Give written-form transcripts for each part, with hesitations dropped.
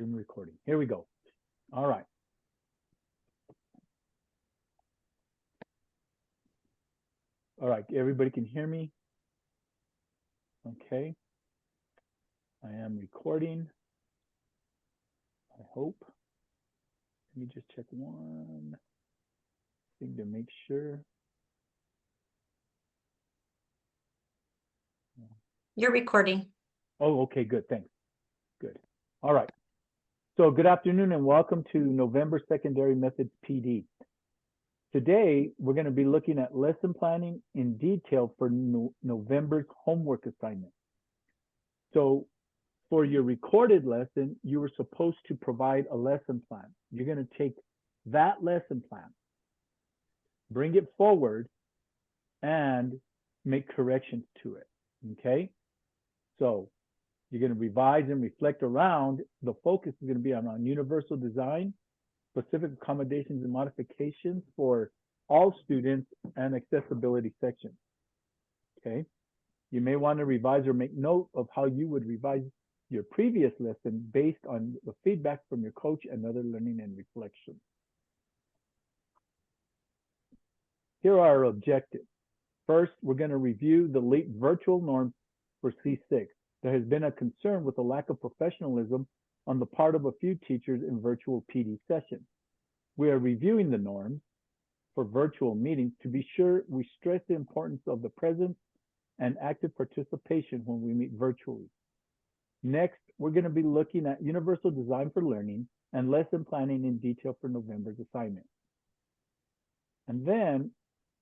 Zoom recording. Here we go. All right. All right. Everybody can hear me? Okay. I am recording. I hope. Let me just check one thing to make sure. You're recording. Oh, okay. Good. Thanks. Good. All right. So good afternoon and welcome to November Secondary Methods PD. Today, we're going to be looking at lesson planning in detail for November's homework assignment. So for your recorded lesson, you were supposed to provide a lesson plan. You're going to take that lesson plan, bring it forward, and make corrections to it, okay? So you're going to revise and reflect around. The focus is going to be on universal design, specific accommodations and modifications for all students, and accessibility section, okay? You may want to revise or make note of how you would revise your previous lesson based on the feedback from your coach and other learning and reflection. Here are our objectives. First, we're going to review the LEAP virtual norms for C6. There has been a concern with the lack of professionalism on the part of a few teachers in virtual PD sessions. We are reviewing the norms for virtual meetings to be sure we stress the importance of the presence and active participation when we meet virtually. Next, we're going to be looking at universal design for learning and lesson planning in detail for November's assignment. And then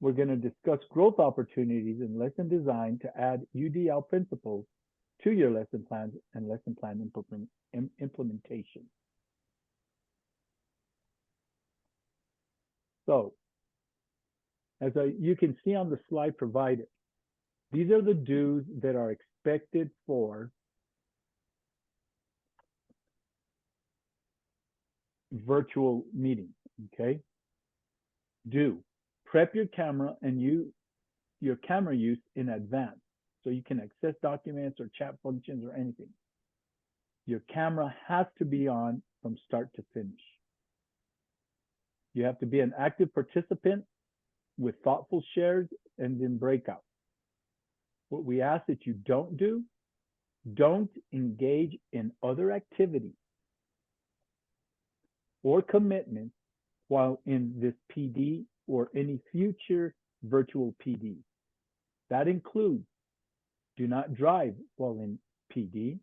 we're going to discuss growth opportunities in lesson design to add UDL principles to your lesson plans and lesson plan implementation. So, as you can see on the slide provided, these are the dues that are expected for virtual meetings, okay? Do prep your camera and your camera use in advance so you can access documents or chat functions or anything. Your camera has to be on from start to finish. You have to be an active participant with thoughtful shares and in breakout. What we ask that you don't do, don't engage in other activities or commitments while in this PD or any future virtual PD. That includes, do not drive while in PD,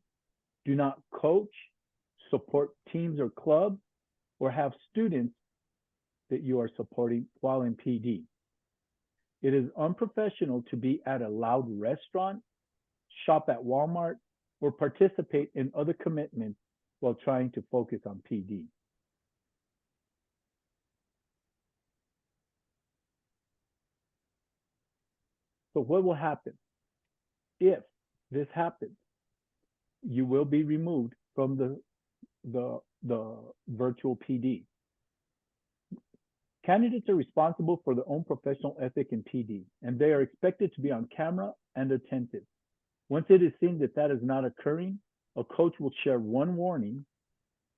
do not coach, support teams or clubs, or have students that you are supporting while in PD. It is unprofessional to be at a loud restaurant, shop at Walmart, or participate in other commitments while trying to focus on PD. So what will happen? If this happens, you will be removed from the virtual PD. Candidates are responsible for their own professional ethic in PD, and they are expected to be on camera and attentive. Once it is seen that that is not occurring, a coach will share one warning,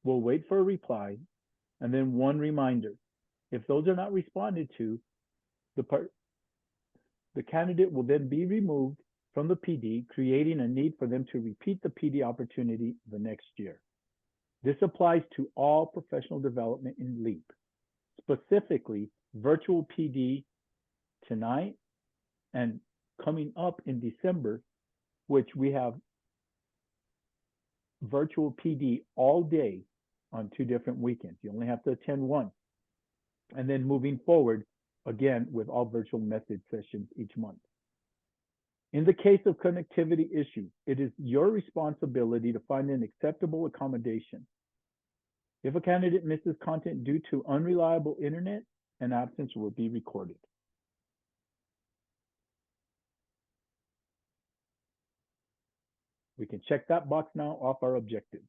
will wait for a reply, and then one reminder. If those are not responded to, the candidate will then be removed from the PD, creating a need for them to repeat the PD opportunity the next year. This applies to all professional development in LEAP. Specifically, virtual PD tonight and coming up in December, which we have virtual PD all day on 2 different weekends. You only have to attend one. And then moving forward, again, with all virtual method sessions each month. In the case of connectivity issues, it is your responsibility to find an acceptable accommodation. If a candidate misses content due to unreliable internet, an absence will be recorded. We can check that box now off our objectives.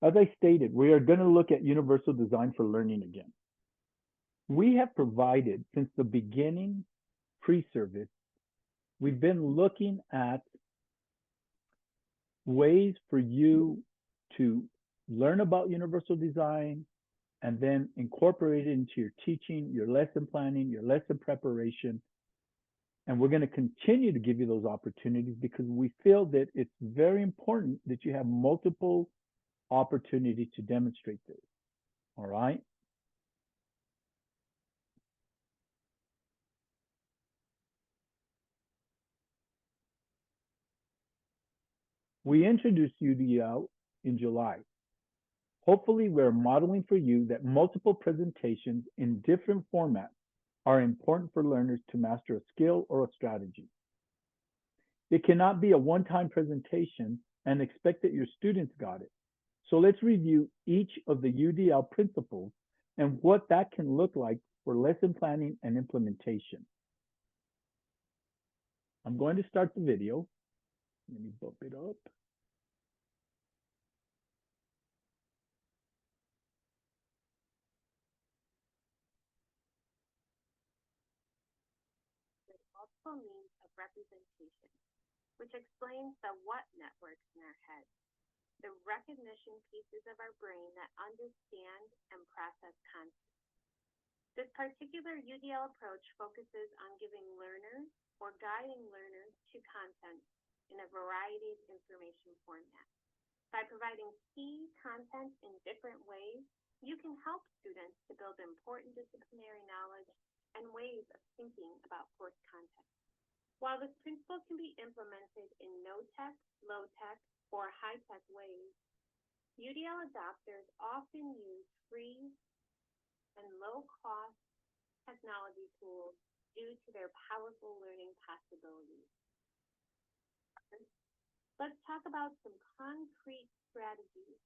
As I stated, we are going to look at universal design for learning again. We have provided, since the beginning pre-service, we've been looking at ways for you to learn about universal design and then incorporate it into your teaching, your lesson planning, your lesson preparation. And we're going to continue to give you those opportunities because we feel that it's very important that you have multiple opportunities to demonstrate this. All right. We introduced UDL in July. Hopefully, we're modeling for you that multiple presentations in different formats are important for learners to master a skill or a strategy. It cannot be a one-time presentation and expect that your students got it. So let's review each of the UDL principles and what that can look like for lesson planning and implementation. I'm going to start the video. Let me bump it up. Multiple means of representation, which explains the what networks in our head, the recognition pieces of our brain that understand and process concepts. This particular UDL approach focuses on giving learners or guiding learners to content in a variety of information formats. By providing key content in different ways, you can help students to build important disciplinary knowledge and ways of thinking about course content. While this principle can be implemented in no-tech, low-tech, or high-tech ways, UDL adopters often use free and low-cost technology tools due to their powerful learning possibilities. Let's talk about some concrete strategies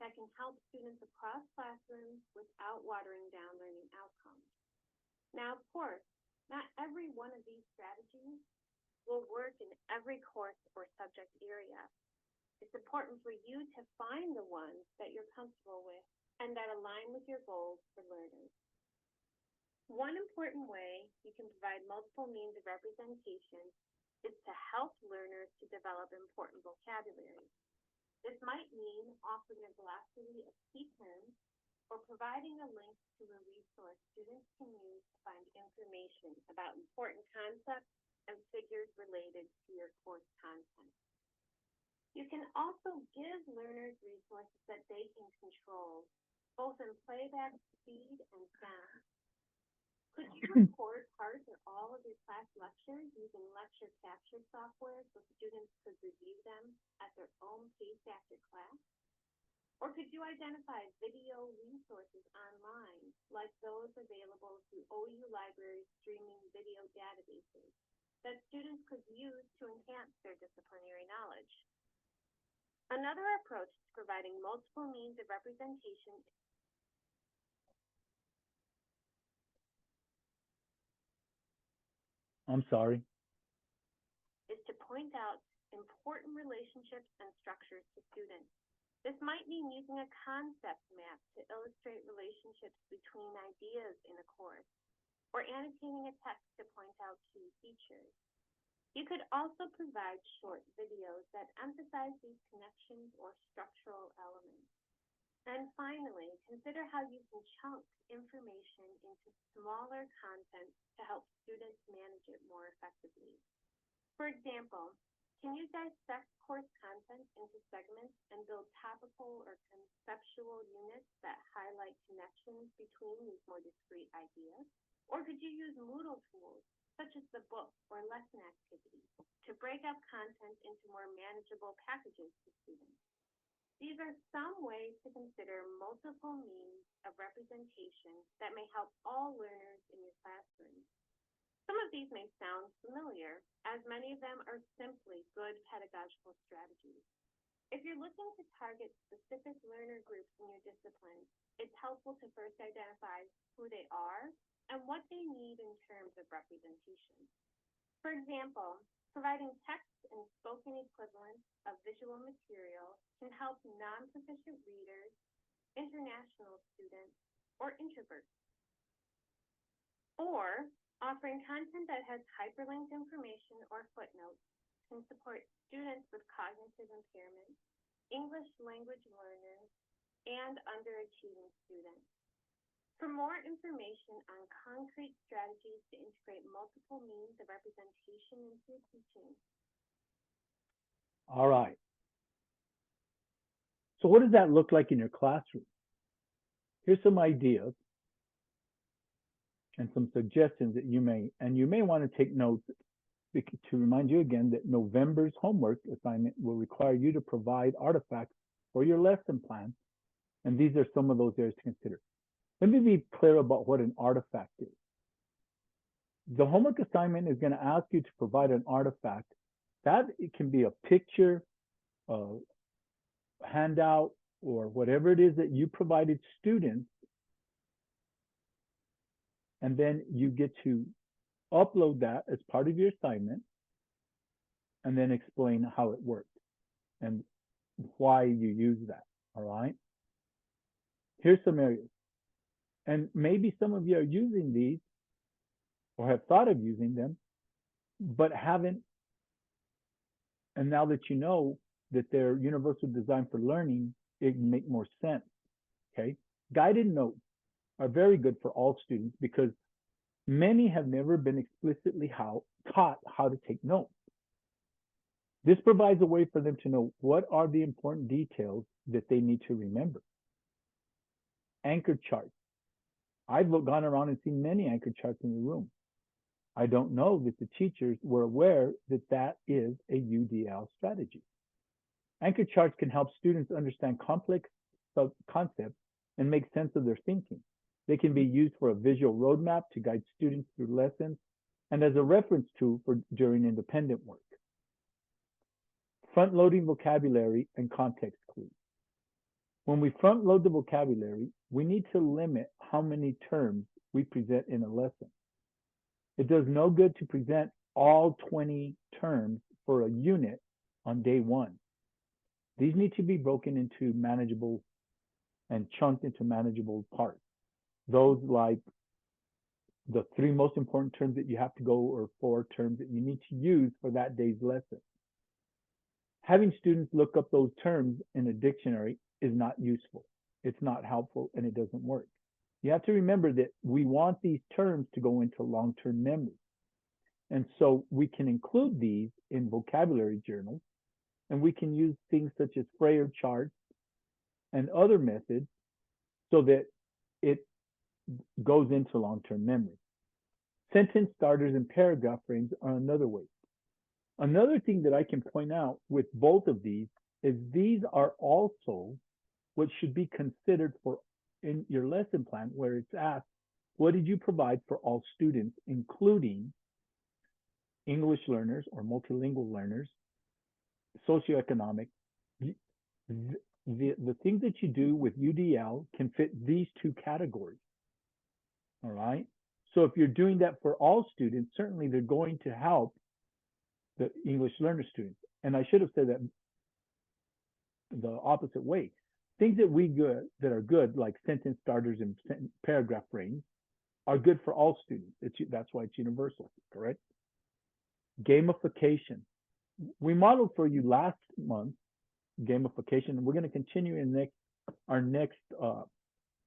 that can help students across classrooms without watering down learning outcomes. Now, of course, not every one of these strategies will work in every course or subject area. It's important for you to find the ones that you're comfortable with and that align with your goals for learners. One important way you can provide multiple means of representation is to help learners to develop important vocabulary. This might mean offering a glossary of key terms or providing a link to a resource students can use to find information about important concepts and figures related to your course content. You can also give learners resources that they can control, both in playback speed and sound. Could you record parts or all of your class lectures using lecture capture software so students could review them at their own pace after class? Or could you identify video resources online, like those available through OU Library's streaming video databases, that students could use to enhance their disciplinary knowledge? Another approach to providing multiple means of representation is to point out important relationships and structures to students. This might mean using a concept map to illustrate relationships between ideas in a course, or annotating a text to point out key features. You could also provide short videos that emphasize these connections or structural elements. And finally, consider how you can chunk information into smaller content to help students manage it more effectively. For example, can you dissect course content into segments and build topical or conceptual units that highlight connections between these more discrete ideas? Or could you use Moodle tools, such as the book or lesson activities, to break up content into more manageable packages to students? These are some ways to consider multiple means of representation that may help all learners in your classroom. Some of these may sound familiar, as many of them are simply good pedagogical strategies. If you're looking to target specific learner groups in your discipline, it's helpful to first identify who they are and what they need in terms of representation. For example, providing text and spoken equivalents of visual material can help non-proficient readers, international students, or introverts. Or offering content that has hyperlinked information or footnotes can support students with cognitive impairment, English language learners, and underachieving students. For more information on concrete strategies to integrate multiple means of representation into your teaching. All right. So what does that look like in your classroom? Here's some ideas and some suggestions that you may want to take notes to remind you again that November's homework assignment will require you to provide artifacts for your lesson plan. And these are some of those areas to consider. Let me be clear about what an artifact is. The homework assignment is going to ask you to provide an artifact. That it can be a picture, a handout, or whatever it is that you provided students. And then you get to upload that as part of your assignment and then explain how it worked and why you use that. All right. Here's some areas. And maybe some of you are using these or have thought of using them, but haven't. And now that you know that they're universal design for learning, it can make more sense. Okay. Guided notes are very good for all students because many have never been explicitly taught how to take notes. This provides a way for them to know what are the important details that they need to remember. Anchor charts. I've gone around and seen many anchor charts in the room. I don't know that the teachers were aware that that is a UDL strategy. Anchor charts can help students understand complex concepts and make sense of their thinking. They can be used for a visual roadmap to guide students through lessons and as a reference tool for during independent work. Front-loading vocabulary and context clues. When we front-load the vocabulary, we need to limit how many terms we present in a lesson. It does no good to present all 20 terms for a unit on day one. These need to be broken into manageable and chunked into manageable parts. Those like the 3 most important terms that you have to go or 4 terms that you need to use for that day's lesson. Having students look up those terms in a dictionary is not useful. It's not helpful and it doesn't work. You have to remember that we want these terms to go into long-term memory. And so we can include these in vocabulary journals, and we can use things such as Frayer charts and other methods so that it goes into long-term memory. Sentence starters and paragraph frames are another way. Another thing that I can point out with both of these is these are also what should be considered for in your lesson plan, where it's asked, what did you provide for all students, including English learners or multilingual learners, socioeconomic? The things that you do with UDL can fit these 2 categories. All right. So if you're doing that for all students, certainly they're going to help the English learner students. And I should have said that the opposite way. Things that are good, like sentence starters and paragraph frames, are good for all students. That's why it's universal, correct? Gamification. We modeled for you last month gamification, and we're going to continue in our next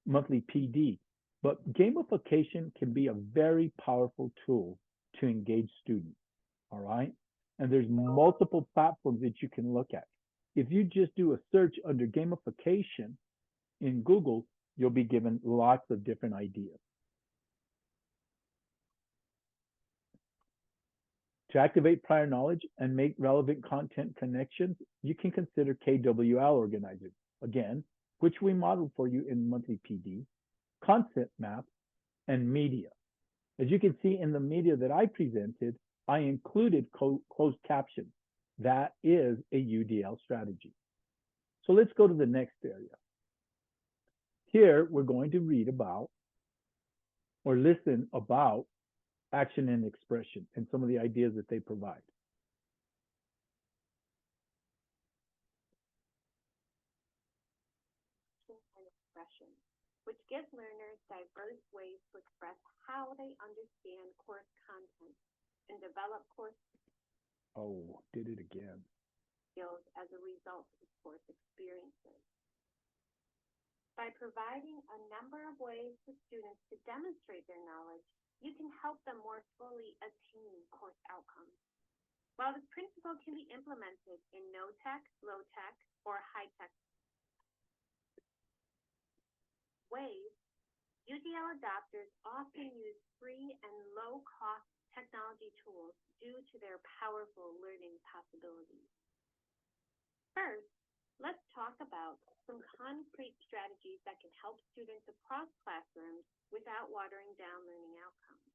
monthly PD. But gamification can be a very powerful tool to engage students, all right? And there's multiple platforms that you can look at. If you just do a search under gamification in Google, you'll be given lots of different ideas. To activate prior knowledge and make relevant content connections, you can consider KWL organizers, again, which we modeled for you in monthly PD, concept maps, and media. As you can see in the media that I presented, I included closed captions. That is a UDL strategy. So let's go to the next area. Here, we're going to read about or listen about action and expression and some of the ideas that they provide. And expression, which gives learners diverse ways to express how they understand course content and develop course Oh, did it again. Skills as a result of course experiences. By providing a number of ways for students to demonstrate their knowledge, you can help them more fully attain course outcomes. While this principle can be implemented in no-tech, low-tech, or high-tech ways, UDL adopters often use free and low-cost technology tools due to their powerful learning possibilities. First, let's talk about some concrete strategies that can help students across classrooms without watering down learning outcomes.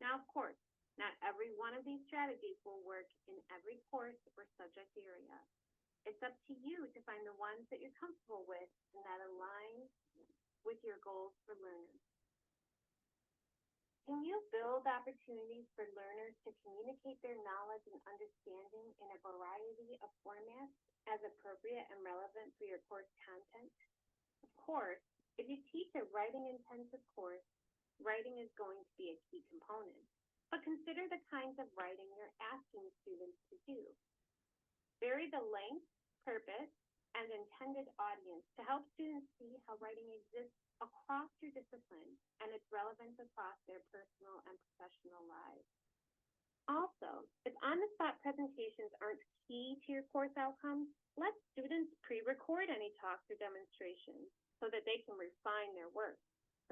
Now, of course, not every one of these strategies will work in every course or subject area. It's up to you to find the ones that you're comfortable with and that align with your goals for learners. Can you build opportunities for learners to communicate their knowledge and understanding in a variety of formats as appropriate and relevant for your course content? Of course, if you teach a writing-intensive course, writing is going to be a key component. But consider the kinds of writing you're asking students to do. Vary the length, purpose, and intended audience to help students see how writing exists across your discipline and its relevance across their personal and professional lives. Also, if on-the-spot presentations aren't key to your course outcomes, let students pre-record any talks or demonstrations so that they can refine their work.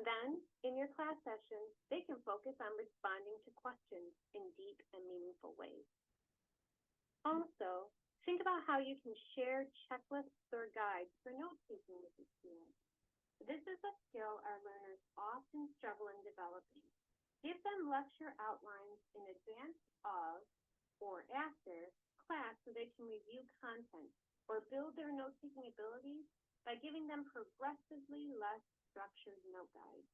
Then, in your class session, they can focus on responding to questions in deep and meaningful ways. Also, think about how you can share checklists or guides for note-taking with your students. This is a skill our learners often struggle in developing. Give them lecture outlines in advance of or after class so they can review content or build their note-taking abilities by giving them progressively less structured note guides.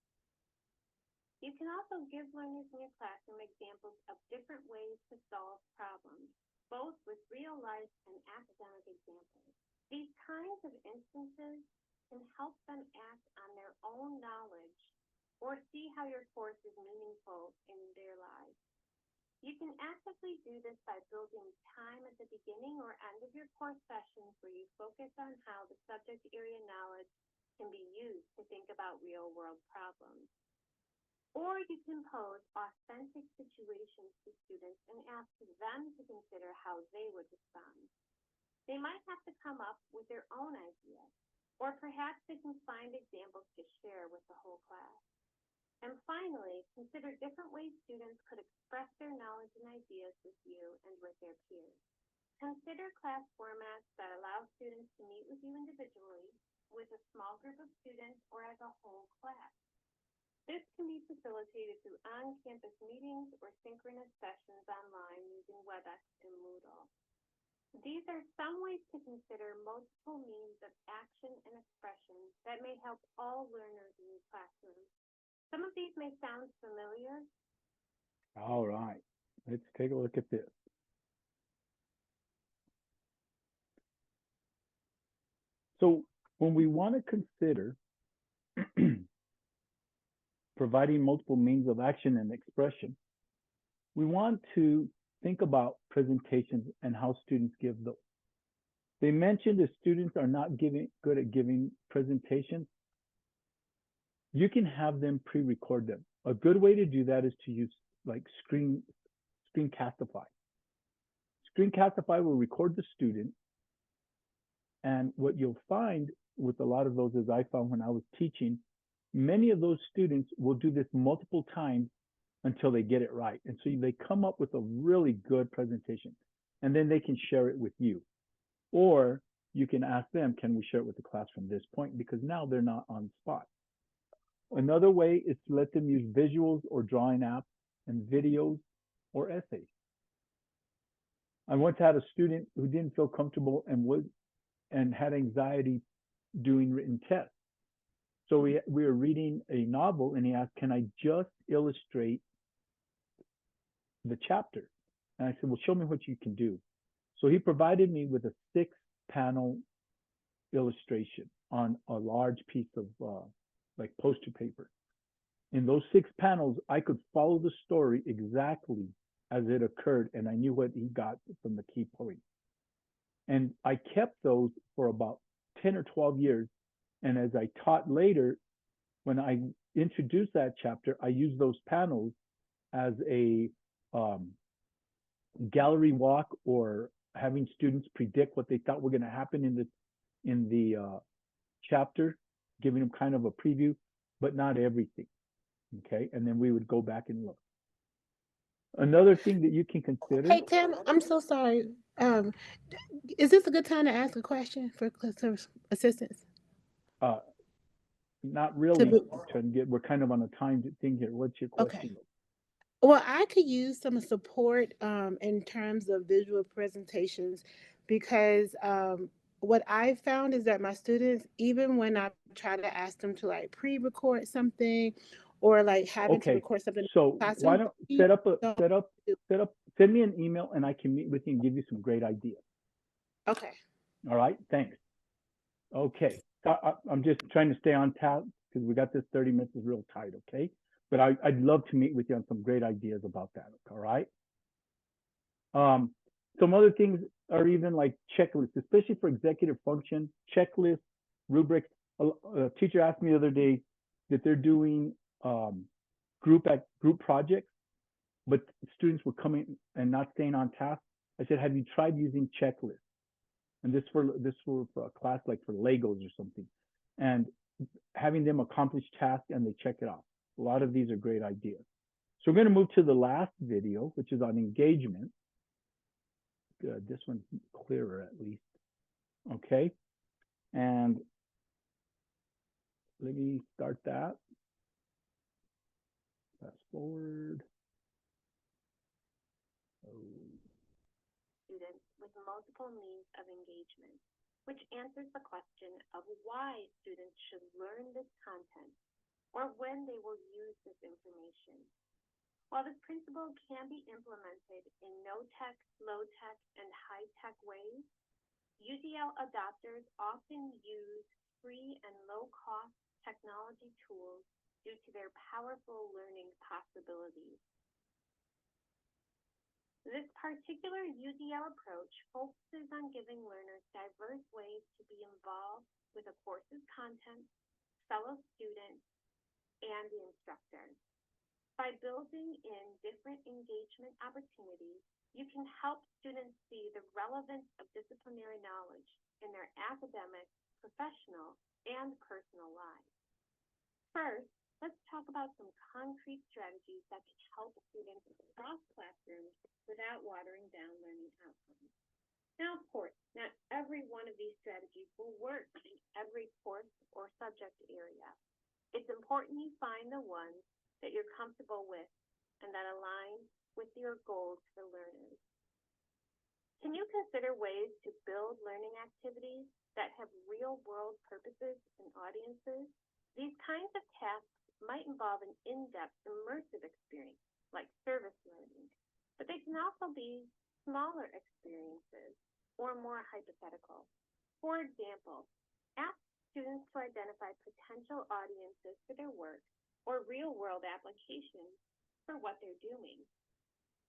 You can also give learners in your classroom examples of different ways to solve problems, both with real-life and academic examples. These kinds of instances can help them act on their own knowledge or see how your course is meaningful in their lives. You can actively do this by building time at the beginning or end of your course sessions where you focus on how the subject area knowledge can be used to think about real-world problems. Or you can pose authentic situations to students and ask them to consider how they would respond. They might have to come up with their own ideas, or perhaps they can find examples to share with the whole class. And finally, consider different ways students could express their knowledge and ideas with you and with their peers. Consider class formats that allow students to meet with you individually, with a small group of students, or as a whole class. This can be facilitated through on-campus meetings or synchronous sessions online using WebEx and Moodle. These are some ways to consider multiple means of action and expression that may help all learners in your classroom. Some of these may sound familiar. All right, let's take a look at this. So when we want to consider providing multiple means of action and expression, we want to think about presentations and how students give those. They mentioned if students are not good at giving presentations, you can have them pre-record them. A good way to do that is to use like Screencastify. Screencastify will record the student, and what you'll find with a lot of those, as I found when I was teaching, many of those students will do this multiple times until they get it right. And so they come up with a really good presentation, and then they can share it with you. Or you can ask them, can we share it with the class from this point? Because now they're not on the spot. Another way is to let them use visuals or drawing apps and videos or essays. I once had a student who didn't feel comfortable and had anxiety doing written tests. So we were reading a novel, and he asked, can I just illustrate the chapter? And I said, well, show me what you can do. So he provided me with a 6-panel illustration on a large piece of like poster paper. In those 6 panels, I could follow the story exactly as it occurred, and I knew what he got from the key points. And I kept those for about 10 or 12 years. And as I taught later, when I introduced that chapter, I used those panels as a um, gallery walk, or having students predict what they thought were going to happen in the chapter, giving them kind of a preview, but not everything. Okay, and then we would go back and look. Another thing that you can consider. Hey Tim, I'm so sorry. Um, is this a good time to ask a question for customer assistance? uh, Not To really. be, Trying to get. We're kind of on a timed thing here. What's your okay. question? Well, I could use some support in terms of visual presentations because what I found is that my students, even when I try to ask them to like pre-record something or like having to Okay, record something in the so why classroom, don't they set up a don't set up do- set up send me an email and I can meet with you and give you some great ideas. okay. All right, thanks. Okay, I'm just trying to stay on task because we got this 30 minutes is real tight. Okay, but I'd love to meet with you on some great ideas about that. All right. Um, some other things are even like checklists, especially for executive function checklists, rubrics. A teacher asked me the other day that they're doing group projects, but students were coming and not staying on task. I said, have you tried using checklists? And this for a class like for Legos or something, and having them accomplish tasks and they check it off. A lot of these are great ideas. So we're going to move to the last video, which is on engagement. Good. This one's clearer at least. Okay. And let me start that. Fast forward. Oh. Students with multiple means of engagement, which answers the question of why students should learn this content or when they will use this information. While this principle can be implemented in no-tech, low-tech, and high-tech ways, UDL adopters often use free and low-cost technology tools due to their powerful learning possibilities. This particular UDL approach focuses on giving learners diverse ways to be involved with a course's content, fellow students, and the instructor. By building in different engagement opportunities, you can help students see the relevance of disciplinary knowledge in their academic, professional, and personal lives. First, let's talk about some concrete strategies that can help students across classrooms without watering down learning outcomes. Now, of course, not every one of these strategies will work in every course or subject area. It's important you find the ones that you're comfortable with and that align with your goals for learners. Can you consider ways to build learning activities that have real-world purposes and audiences? These kinds of tasks might involve an in-depth immersive experience, like service learning, but they can also be smaller experiences or more hypothetical. For example, ask students to identify potential audiences for their work or real-world applications for what they're doing.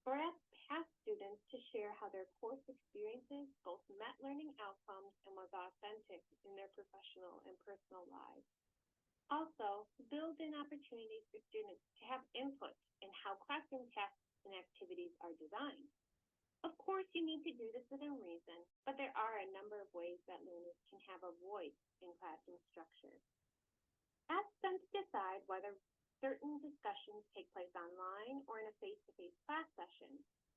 Or ask past students to share how their course experiences both met learning outcomes and was authentic in their professional and personal lives. Also, build in opportunities for students to have input in how classroom tasks and activities are designed. Of course, you need to do this within reason, but there are a number of ways that learners can have a voice in classroom structure. Ask them to decide whether certain discussions take place online or in a face-to-face class session,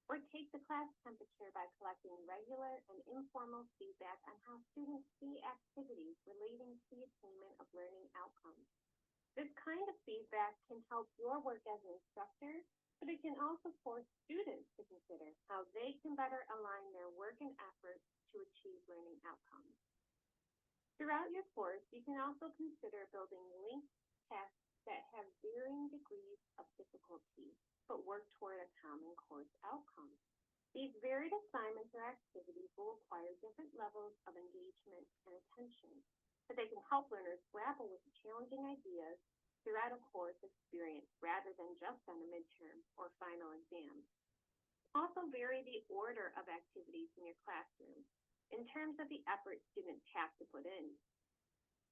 or take the class temperature by collecting regular and informal feedback on how students see activities relating to the attainment of learning outcomes. This kind of feedback can help your work as an instructor, but it can also force students to consider how they can better align their work and efforts to achieve learning outcomes. Throughout your course, you can also consider building linked tasks that have varying degrees of difficulty, but work toward a common course outcome. These varied assignments or activities will require different levels of engagement and attention, but they can help learners grapple with challenging ideas throughout a course experience rather than just on a midterm or final exam. Also vary the order of activities in your classroom in terms of the effort students have to put in.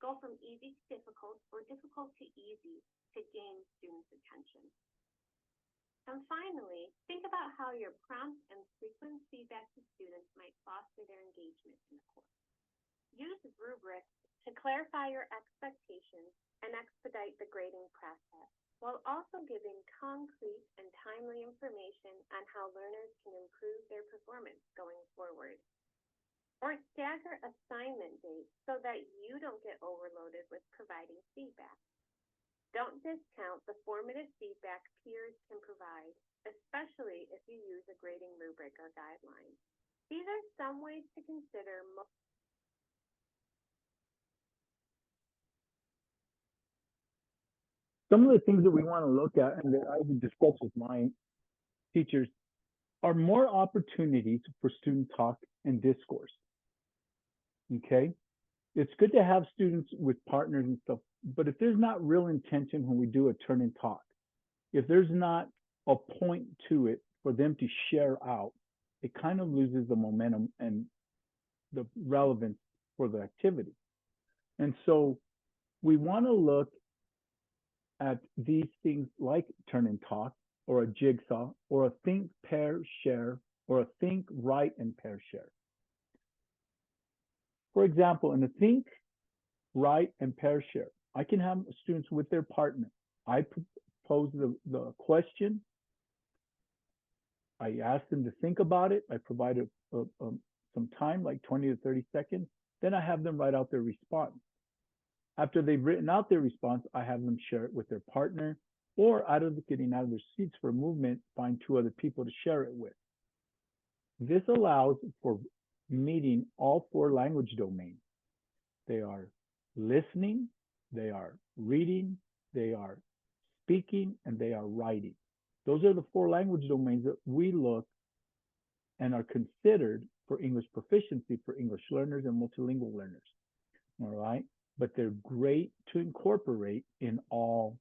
Go from easy to difficult or difficult to easy to gain students' attention. And finally, think about how your prompt and frequent feedback to students might foster their engagement in the course. Use rubrics to clarify your expectations and expedite the grading process, while also giving concrete and timely information on how learners can improve their performance going forward. Or stagger assignment dates so that you don't get overloaded with providing feedback. Don't discount the formative feedback peers can provide, especially if you use a grading rubric or guideline. These are some ways to consider. Some of the things that we want to look at and that I would discuss with my teachers are more opportunities for student talk and discourse. Okay? It's good to have students with partners and stuff, but if there's not real intention when we do a turn and talk, if there's not a point to it for them to share out, it kind of loses the momentum and the relevance for the activity. And so we want to look at these things like turn and talk or a jigsaw or a think, pair, share, or a think, write, and pair share. For example, in the think, write, and pair share, I can have students with their partner. I pose the question. I ask them to think about it. I provide some time, like 20 to 30 seconds. Then I have them write out their response. After they've written out their response, I have them share it with their partner, or getting out of their seats for a movement, find 2 other people to share it with. This allows for meeting all 4 language domains. They are listening, they are reading, they are speaking, and they are writing. Those are the 4 language domains that we look and are considered for English proficiency for English learners and multilingual learners. All right. But they're great to incorporate in all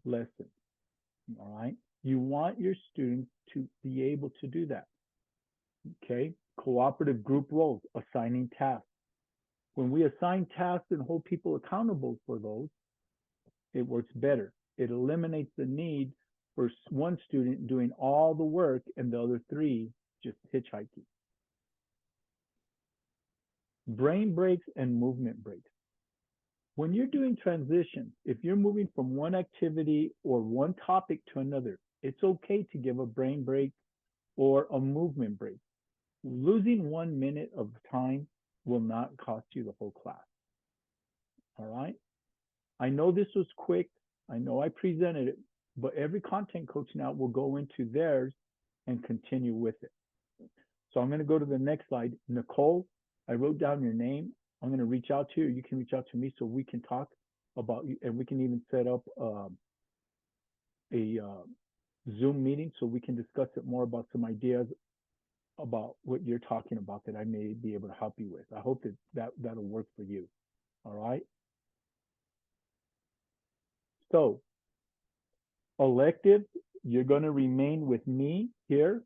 lessons. All right. You want your students to be able to do that. Okay. Cooperative group roles, assigning tasks. When we assign tasks and hold people accountable for those, it works better. It eliminates the need for one student doing all the work and the other 3 just hitchhiking. Brain breaks and movement breaks. When you're doing transitions, if you're moving from one activity or one topic to another, it's okay to give a brain break or a movement break. Losing 1 minute of time will not cost you the whole class. All right? I know this was quick. I know I presented it, but every content coach now will go into theirs and continue with it. So I'm going to go to the next slide. Nicole, I wrote down your name. I'm going to reach out to you. You can reach out to me so we can talk about you, and we can even set up a Zoom meeting so we can discuss it more about some ideas about what you're talking about that I may be able to help you with. I hope that'll work for you. All right. So electives, you're going to remain with me here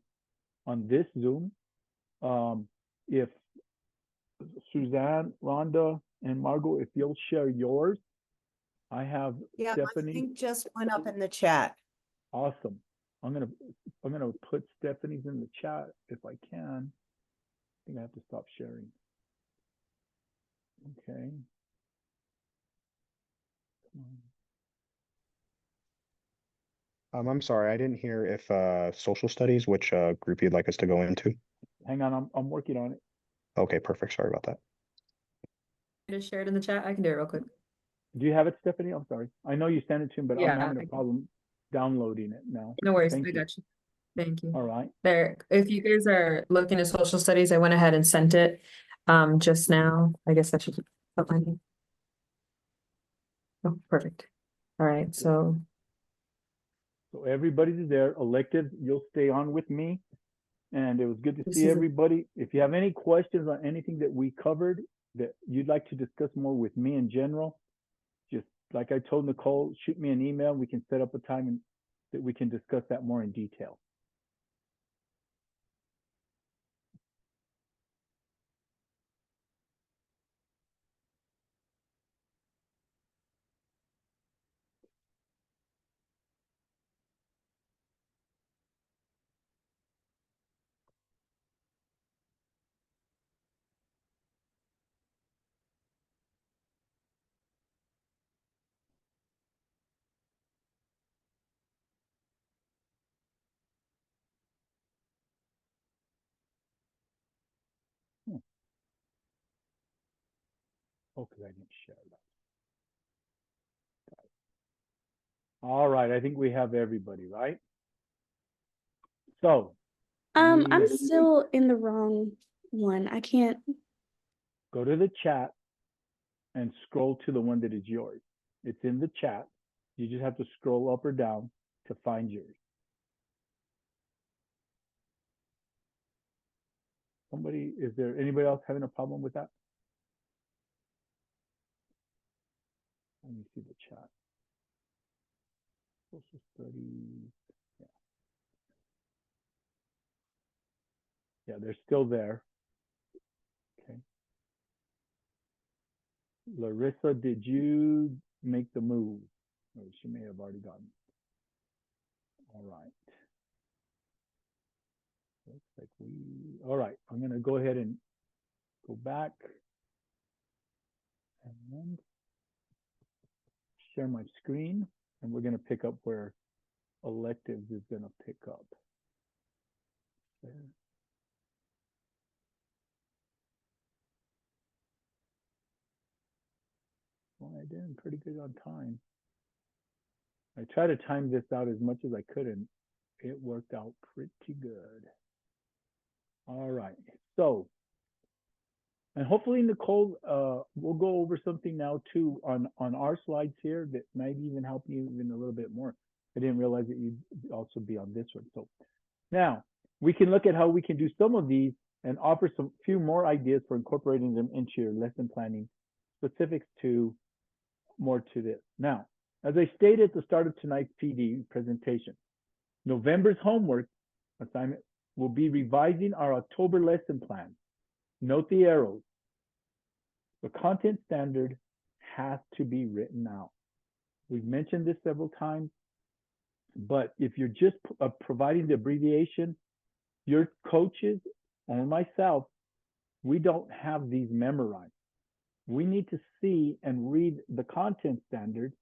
on this Zoom. If Suzanne, Rhonda, and Margot, if you'll share yours. I have Stephanie. My link just went up in the chat. Awesome. I'm gonna put Stephanie's in the chat if I can. I think I have to stop sharing. Okay. I'm sorry, I didn't hear if social studies, which group you'd like us to go into. Hang on, I'm working on it. Okay, perfect. Sorry about that. Just share it in the chat. I can do it real quick. Do you have it, Stephanie? I'm sorry. I know you sent it to him, but Yeah, I'm having a problem downloading it now. No worries. Thank I you. got you. Thank you. All right. There, if you guys are looking at social studies, I went ahead and sent it just now. I guess I should put my name. Oh, perfect. All right, so So everybody's there. Electives, you'll stay on with me. And it was good to This see is a- everybody. If you have any questions on anything that we covered that you'd like to discuss more with me in general, just like I told Nicole, shoot me an email. We can set up a time that we can discuss that more in detail. Oh, because I didn't share that. All right, I think we have everybody, right? So I'm we still in the wrong one. I can't. go to the chat and scroll to the one that is yours. It's in the chat. You just have to scroll up or down to find yours. Is there anybody else having a problem with that? Let me see the chat. Social studies. Yeah. Yeah, they're still there. Okay. Larissa, did you make the move? Or she may have already gotten. All right. Looks like all right. I'm going to go ahead and go back and share my screen. And we're going to pick up where electives is going to pick up. There. Well, I did pretty good on time. I tried to time this out as much as I could, and it worked out pretty good. All right. So, and hopefully, Nicole, we'll go over something now too on our slides here that might even help you even a little bit more. I didn't realize that you'd also be on this one. So now we can look at how we can do some of these and offer some few more ideas for incorporating them into your lesson planning specifics to more to this. Now, as I stated at the start of tonight's PD presentation, November's homework assignment will be revising our October lesson plan. Note the arrows. The content standard has to be written out. We've mentioned this several times, but if you're just providing the abbreviation, your coaches or myself, we don't have these memorized. We need to see and read the content standard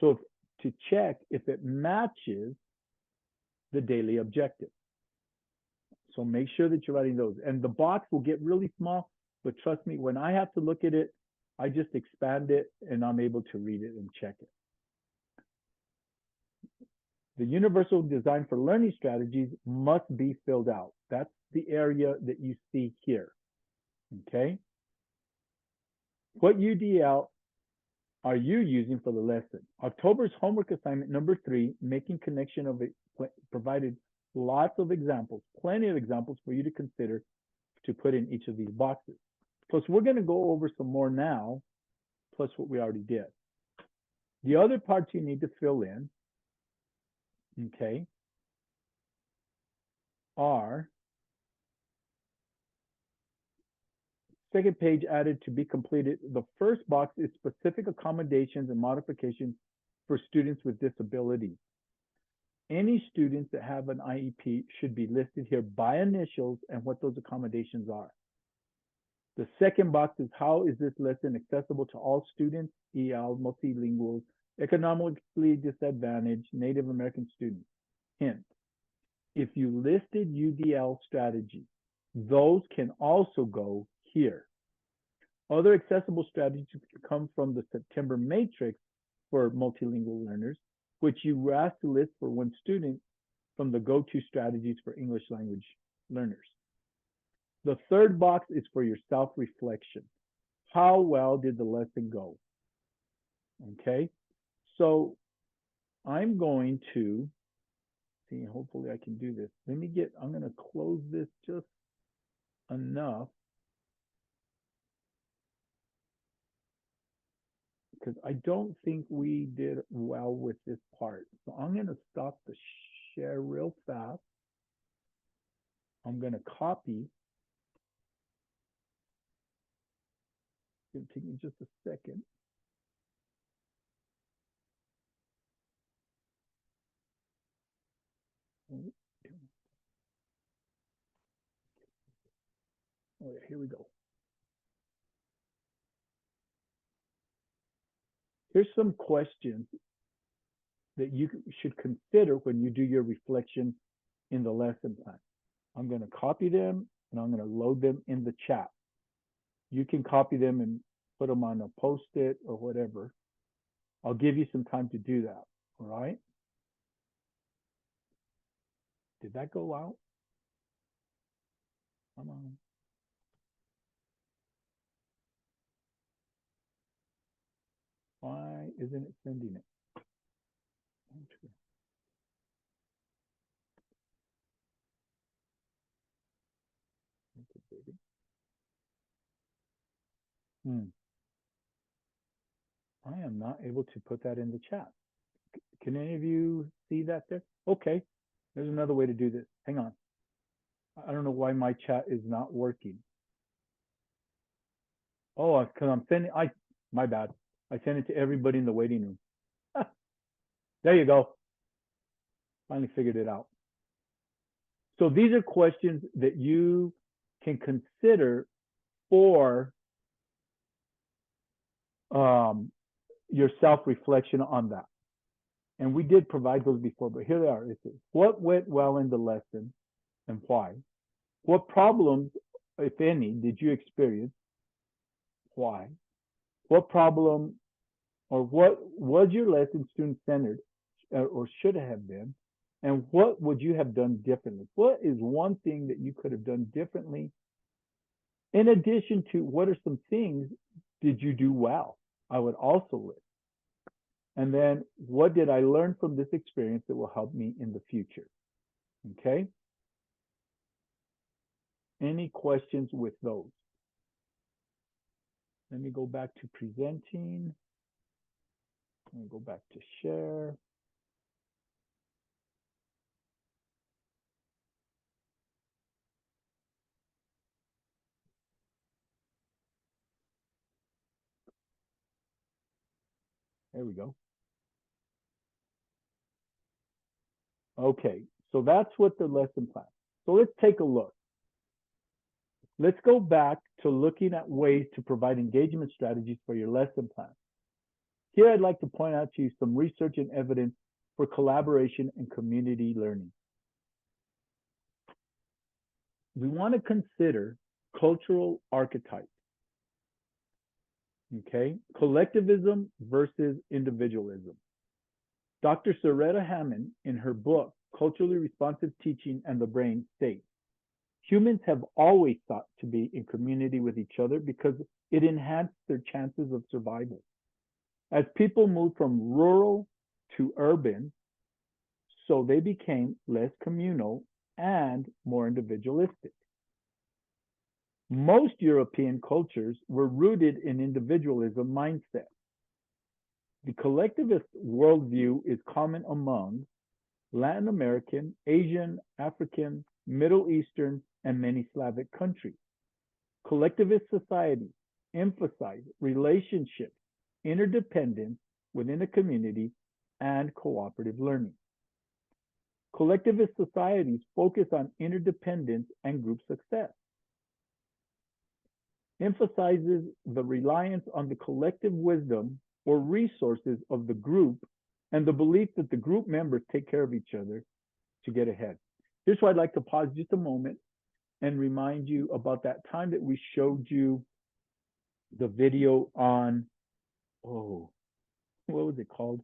so to check if it matches the daily objective. So make sure that you're writing those. And the box will get really small, but trust me, when I have to look at it, I just expand it and I'm able to read it and check it. The universal design for learning strategies must be filled out. That's the area that you see here, okay? What UDL are you using for the lesson? October's homework assignment number 3, making connection of it, provided lots of examples, plenty of examples for you to consider to put in each of these boxes. Plus, we're going to go over some more now, plus what we already did. The other parts you need to fill in, okay, are second page added to be completed. The first box is specific accommodations and modifications for students with disabilities. Any students that have an IEP should be listed here by initials and what those accommodations are. The second box is how is this lesson accessible to all students, EL, multilinguals, economically disadvantaged, Native American students. Hint, if you listed UDL strategies, those can also go here. Other accessible strategies come from the September matrix for multilingual learners, which you were asked to list for one student from the go-to strategies for English language learners. The third box is for your self-reflection. How well did the lesson go? Okay, so I'm going to see, hopefully I can do this. I'm going to close this just enough because I don't think we did well with this part. So I'm going to stop the share real fast. I'm going to copy. It's going to take me just a second. Oh yeah, here we go. Here's some questions that you should consider when you do your reflection in the lesson plan. I'm going to copy them and I'm going to load them in the chat. You can copy them and put them on a Post-it or whatever. I'll give you some time to do that, all right? Did that go out? Come on. Why isn't it sending it? Enter. Enter, baby. I am not able to put that in the chat. Can any of you see that there? Okay, there's another way to do this. Hang on. I don't know why my chat is not working. Oh, because I'm sending, my bad. I sent it to everybody in the waiting room. There you go. Finally figured it out. So these are questions that you can consider for your self-reflection on that. And we did provide those before, but here they are. It says, what went well in the lesson and why? What problems, if any, did you experience? Why? What problem or what was your lesson student-centered or should have been? And what would you have done differently? What is one thing that you could have done differently? In addition to what are some things did you do well? I would also list. And then what did I learn from this experience that will help me in the future? Okay. Any questions with those? Let me go back to presenting. Let me go back to share. There we go. Okay, so that's what the lesson plan. So let's take a look. Let's go back to looking at ways to provide engagement strategies for your lesson plan. Here, I'd like to point out to you some research and evidence for collaboration and community learning. We want to consider cultural archetypes. Okay, collectivism versus individualism. Dr. Soretta Hammond, in her book, Culturally Responsive Teaching and the Brain, states, humans have always sought to be in community with each other because it enhanced their chances of survival. As people moved from rural to urban, so they became less communal and more individualistic. Most European cultures were rooted in individualism mindset. The collectivist worldview is common among Latin American, Asian, African, Middle Eastern, and many Slavic countries. Collectivist societies emphasize relationships, interdependence within a community, and cooperative learning. Collectivist societies focus on interdependence and group success. Emphasizes the reliance on the collective wisdom or resources of the group and the belief that the group members take care of each other to get ahead. Here's why I'd like to pause just a moment and remind you about that time that we showed you the video on, what was it called?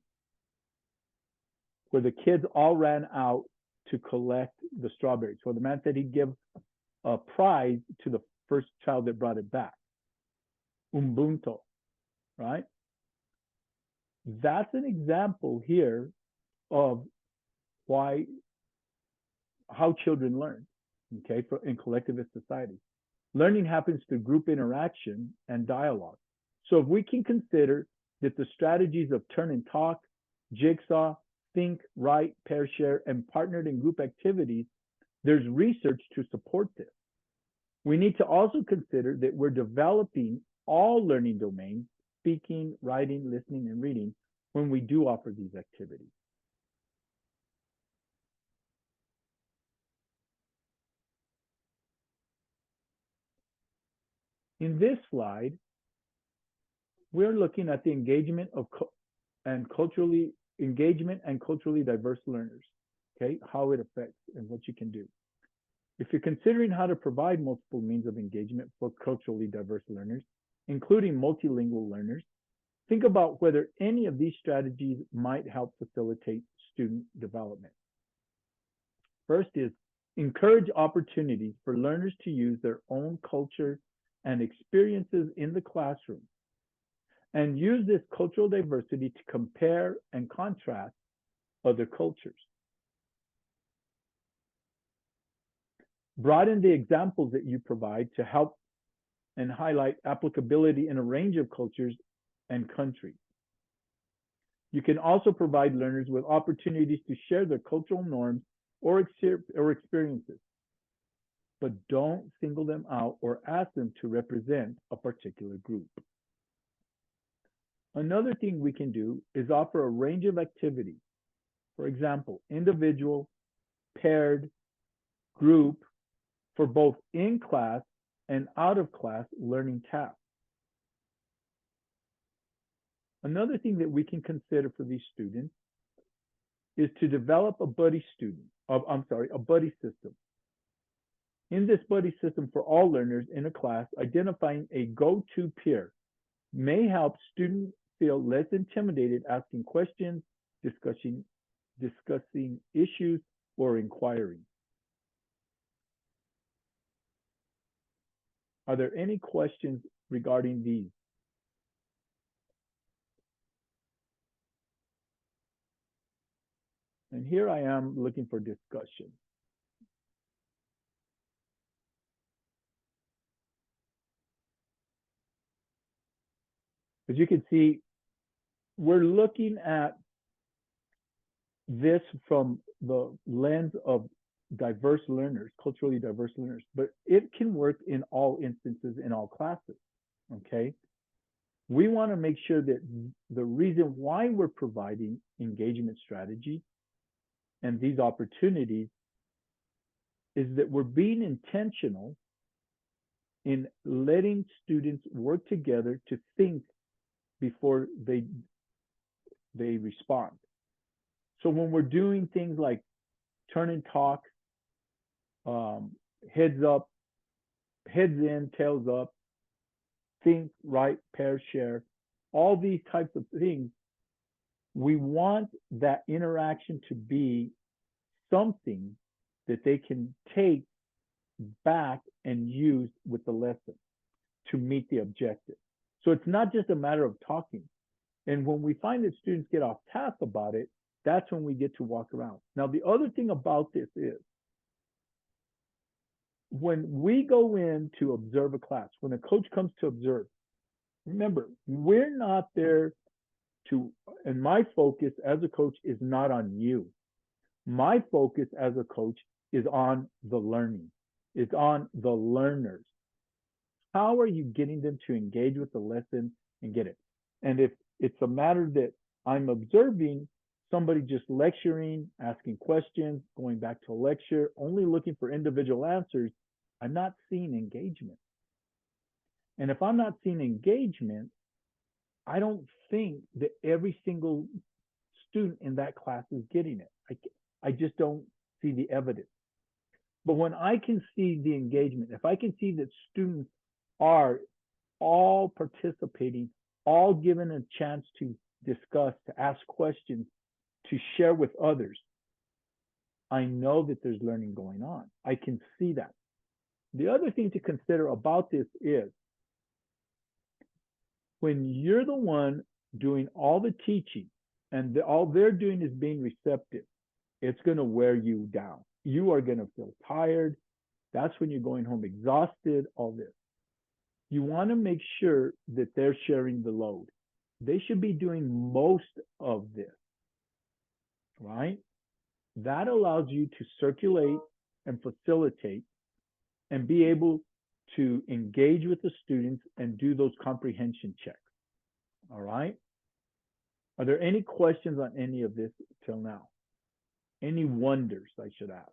Where the kids all ran out to collect the strawberries. So the man said he'd give a prize to the first child that brought it back. Ubuntu, right? That's an example here of how children learn, okay, in collectivist society. Learning happens through group interaction and dialogue. So if we can consider that the strategies of turn and talk, jigsaw, think, write, pair, share, and partnered in group activities, there's research to support this. We need to also consider that we're developing all learning domains, speaking, writing, listening, and reading, when we do offer these activities. In this slide, we're looking at the engagement and culturally diverse learners, okay, how it affects and what you can do. If you're considering how to provide multiple means of engagement for culturally diverse learners, including multilingual learners. Think about whether any of these strategies might help facilitate student development. First is encourage opportunities for learners to use their own culture and experiences in the classroom, and use this cultural diversity to compare and contrast other cultures. Broaden the examples that you provide to help and highlight applicability in a range of cultures and countries. You can also provide learners with opportunities to share their cultural norms or experiences, but don't single them out or ask them to represent a particular group. Another thing we can do is offer a range of activities. For example, individual, paired, group, for both in-class and out-of-class learning tasks. Another thing that we can consider for these students is to develop a buddy system. In this buddy system for all learners in a class, identifying a go-to peer may help students feel less intimidated asking questions, discussing issues, or inquiring. Are there any questions regarding these? And here I am looking for discussion. As you can see, we're looking at this from the lens of diverse learners, culturally diverse learners, but it can work in all instances, in all classes, okay? We want to make sure that the reason why we're providing engagement strategy and these opportunities is that we're being intentional in letting students work together to think before they respond. So when we're doing things like turn and talk, heads up, heads in, tails up, think, write, pair, share, all these types of things, we want that interaction to be something that they can take back and use with the lesson to meet the objective. So it's not just a matter of talking. And when we find that students get off task about it, that's when we get to walk around. Now, the other thing about this is when we go in to observe a class, when a coach comes to observe, remember, we're not there to, and my focus as a coach is not on you. My focus as a coach is on the learning, is on the learners. How are you getting them to engage with the lesson and get it? And if it's a matter that I'm observing somebody just lecturing, asking questions, going back to a lecture, only looking for individual answers, I'm not seeing engagement. And if I'm not seeing engagement, I don't think that every single student in that class is getting it. I just don't see the evidence. But when I can see the engagement, if I can see that students are all participating, all given a chance to discuss, to ask questions, to share with others, I know that there's learning going on. I can see that. The other thing to consider about this is when you're the one doing all the teaching and all they're doing is being receptive, it's going to wear you down. You are going to feel tired. That's when you're going home exhausted, all this. You want to make sure that they're sharing the load. They should be doing most of this, right? That allows you to circulate and facilitate and be able to engage with the students and do those comprehension checks, all right? Are there any questions on any of this till now? Any wonders, I should ask?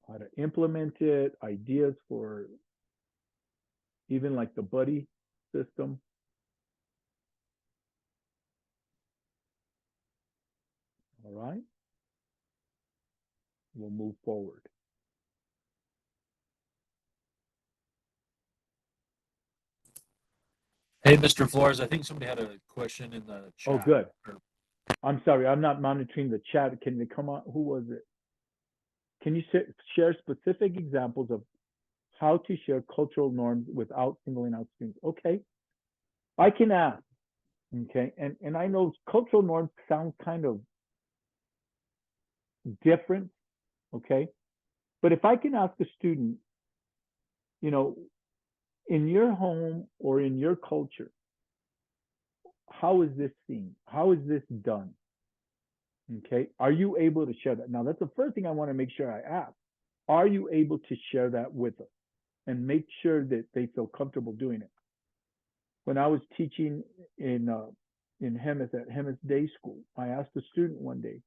How to implement it, ideas for even like the buddy system. All right. We'll move forward. Hey, Mr. Flores, I think somebody had a question in the chat. Oh, good. Or- I'm sorry, I'm not monitoring the chat. Can they come on? Who was it? Can you share specific examples of how to share cultural norms without singling out students? Okay, I can ask. Okay, and I know cultural norms sound kind of different. Okay, but if I can ask a student, you know, in your home or in your culture, how is this seen? How is this done? Okay, are you able to share that? Now, that's the first thing I want to make sure I ask. Are you able to share that with us and make sure that they feel comfortable doing it? When I was teaching in Hemis at Hemis Day School, I asked a student one day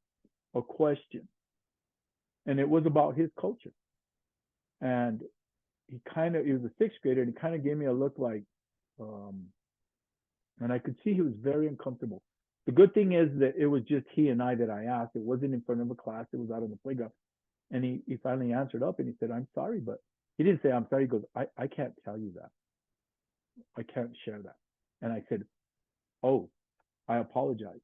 a question, and it was about his culture. And he was a sixth grader, and he kind of gave me a look like, and I could see he was very uncomfortable. The good thing is that it was just he and I that I asked. It wasn't in front of a class. It was out on the playground. And he finally answered up and he said, I'm sorry, but he didn't say I'm sorry. He goes, I can't tell you that. I can't share that. And I said, oh, I apologize.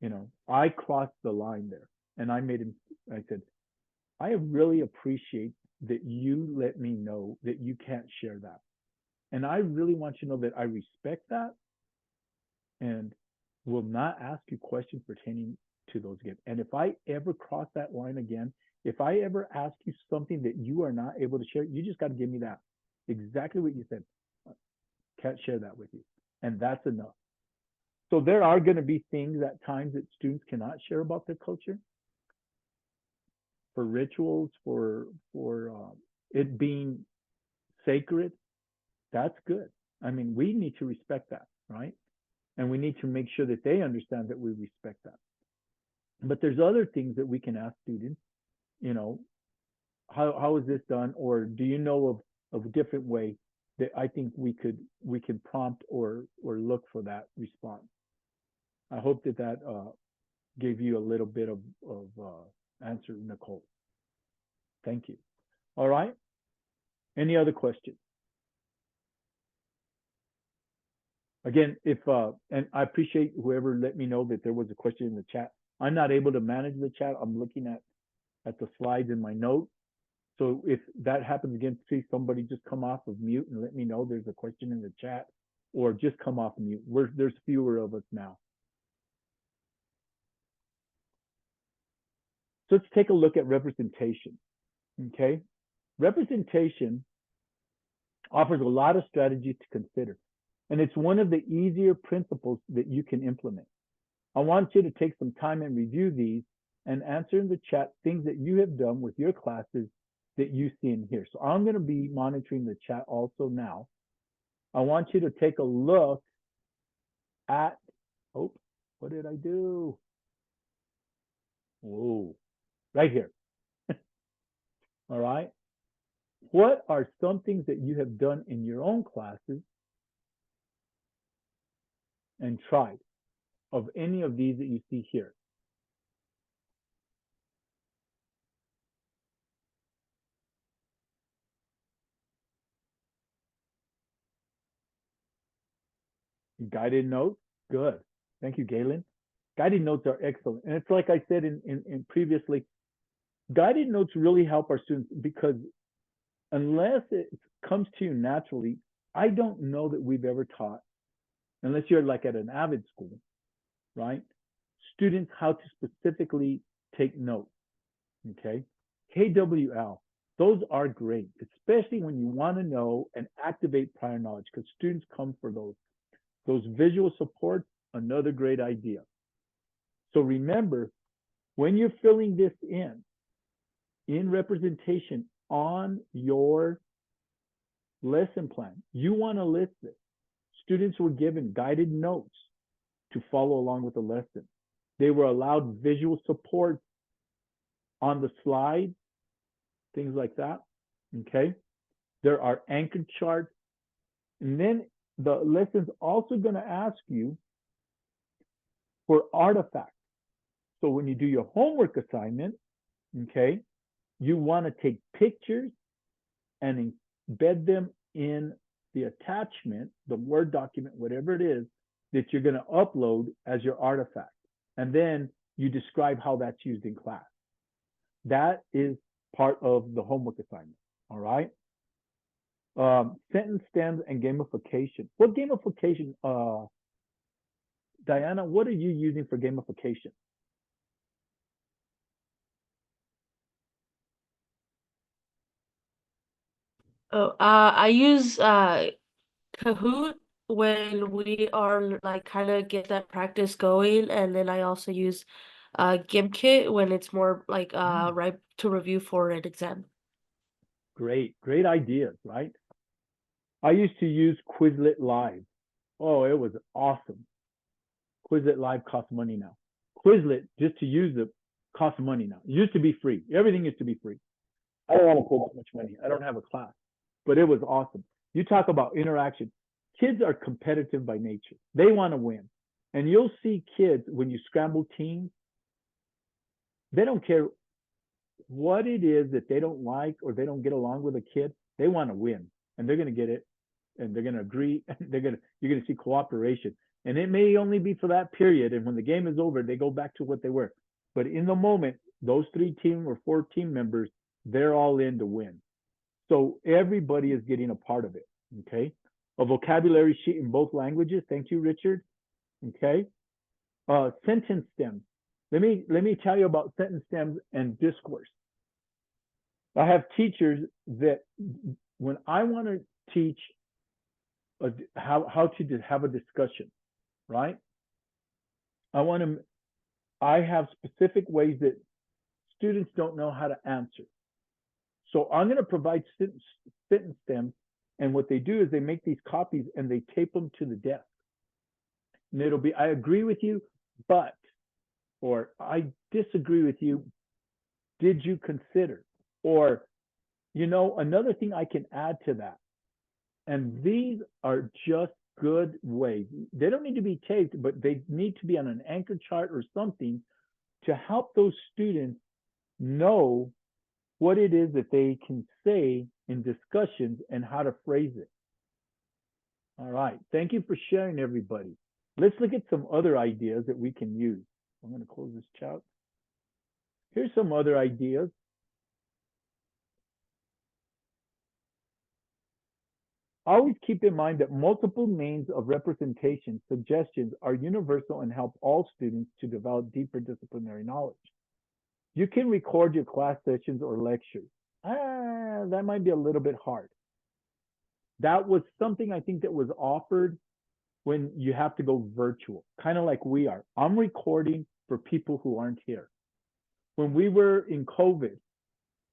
You know, I crossed the line there. And I made him, I said, I really appreciate that you let me know that you can't share that. And I really want you to know that I respect that and will not ask you questions pertaining to those gifts. And if I ever cross that line again, if I ever ask you something that you are not able to share, you just got to give me that. Exactly what you said. Can't share that with you. And that's enough. So there are going to be things at times that students cannot share about their culture. For rituals, for it being sacred, that's good. I mean, we need to respect that, right? And we need to make sure that they understand that we respect that. But there's other things that we can ask students, you know, how is this done? Or do you know of a different way that I think we can prompt or look for that response? I hope that gave you a little bit of answer, Nicole. Thank you. All right. Any other questions? Again, and I appreciate whoever let me know that there was a question in the chat. I'm not able to manage the chat. I'm looking at the slides in my notes. So if that happens again, please somebody just come off of mute and let me know there's a question in the chat, or just come off mute. There's fewer of us now. So let's take a look at representation. Okay, representation offers a lot of strategies to consider, and it's one of the easier principles that you can implement. I want you to take some time and review these and answer in the chat things that you have done with your classes that you see in here. So I'm going to be monitoring the chat also now. I want you to take a look at, oh, what did I do? Whoa, right here. All right. What are some things that you have done in your own classes and tried of any of these that you see here? Guided notes, good. Thank you, Galen. Guided notes are excellent. And it's like I said in previously, guided notes really help our students because unless it comes to you naturally, I don't know that we've ever taught, unless you're like at an avid school, right? Students how to specifically take notes, okay? KWL, those are great, especially when you want to know and activate prior knowledge because students come for those. Those visual supports, another great idea. So remember, when you're filling this in representation on your lesson plan, you want to list it. Students were given guided notes to follow along with the lesson. They were allowed visual support on the slide, things like that, okay? There are anchor charts. And then the lesson's also going to ask you for artifacts. So when you do your homework assignment, okay, you want to take pictures and embed them in the attachment, the Word document, whatever it is, that you're going to upload as your artifact. And then you describe how that's used in class. That is part of the homework assignment, all right? Sentence stems and gamification. What gamification, Diana, what are you using for gamification? Oh, I use Kahoot when we are like kind of get that practice going, and then I also use GimKit when it's more like right to review for an exam. Great ideas, right? I used to use Quizlet Live. Oh, it was awesome. Quizlet Live costs money now. Quizlet, just to use it, costs money now. It used to be free. Everything used to be free. I don't want to put that much money. I don't have a class, but it was awesome. You talk about interaction. Kids are competitive by nature. They want to win. And you'll see kids, when you scramble teams, they don't care what it is that they don't like or they don't get along with a kid. They want to win, and they're going to get it, and they're going to agree, and you're going to see cooperation. And it may only be for that period, and when the game is over, they go back to what they were. But in the moment, those 3 team or 4 team members, they're all in to win. So everybody is getting a part of it, okay? A vocabulary sheet in both languages. Thank you, Richard. Okay. Sentence stems. Let me tell you about sentence stems and discourse. I have teachers that when I want to teach how to have a discussion, right? I have specific ways that students don't know how to answer. So I'm going to provide sentence stems, and what they do is they make these copies and they tape them to the desk. And it'll be, I agree with you, but, or I disagree with you, did you consider? Or, you know, another thing I can add to that, and these are just good ways. They don't need to be taped, but they need to be on an anchor chart or something to help those students know what it is that they can say in discussions and how to phrase it. All right, thank you for sharing, everybody. Let's look at some other ideas that we can use. I'm going to close this chat. Here's some other ideas. Always keep in mind that multiple means of representation suggestions are universal and help all students to develop deeper disciplinary knowledge. You can record your class sessions or lectures. That might be a little bit hard. That was something I think that was offered when you have to go virtual, kind of like we are. I'm recording for people who aren't here. When we were in COVID,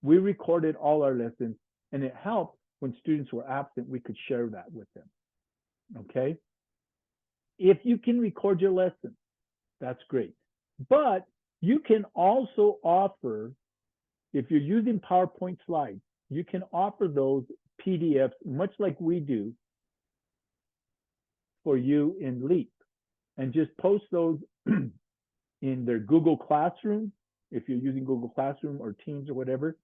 we recorded all our lessons, and it helped when students were absent, we could share that with them, okay? If you can record your lesson, that's great. But you can also offer, if you're using PowerPoint slides, you can offer those PDFs, much like we do for you in LEAP, and just post those in their Google Classroom, if you're using Google Classroom or Teams or whatever.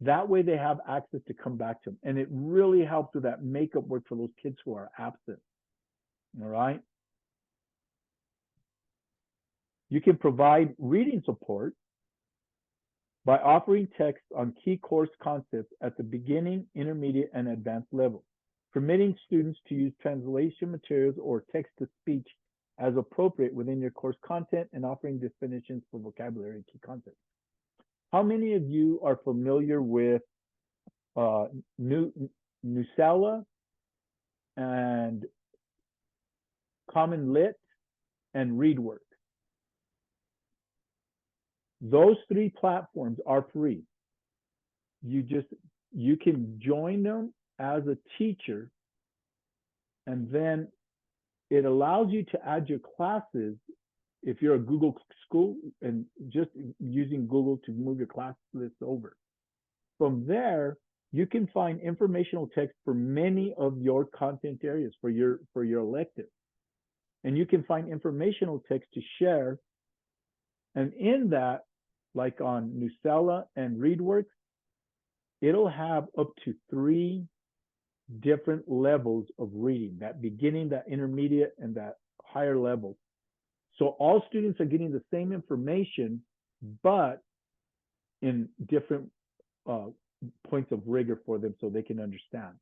That way they have access to come back to them. And it really helps with that makeup work for those kids who are absent. All right. You can provide reading support by offering text on key course concepts at the beginning, intermediate, and advanced level, permitting students to use translation materials or text-to-speech as appropriate within your course content, and offering definitions for vocabulary and key concepts. How many of you are familiar with Nusella and Common Lit and ReadWork? Those 3 platforms are free. You can join them as a teacher, and then it allows you to add your classes if you're a Google school, and just using Google to move your class list over. From there, you can find informational text for many of your content areas for your elective. And you can find informational text to share. And in that, like on Nusella and ReadWorks, it'll have up to 3 different levels of reading, that beginning, that intermediate, and that higher level. So all students are getting the same information, but in different points of rigor for them so they can understand.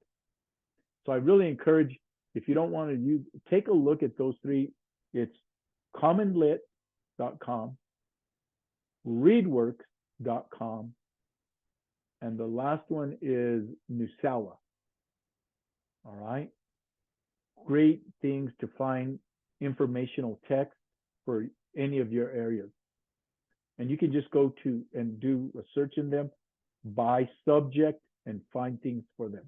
So I really encourage, if you don't want to use, take a look at those three. It's commonlit.com, readworks.com, and the last one is Nusawa. All right. Great things to find informational text for any of your areas. And you can just go to and do a search in them by subject and find things for them.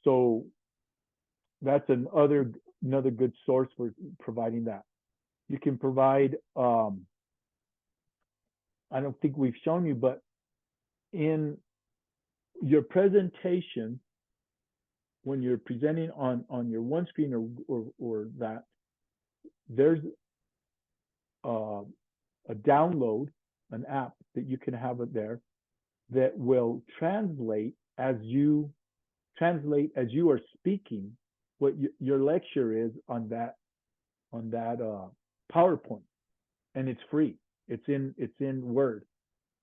So that's another good source for providing that. You can provide, I don't think we've shown you, but in your presentation, when you're presenting on your one screen or that, there's a download, an app that you can have it there that will translate as you are speaking what your lecture is on that PowerPoint, and it's free. It's in Word.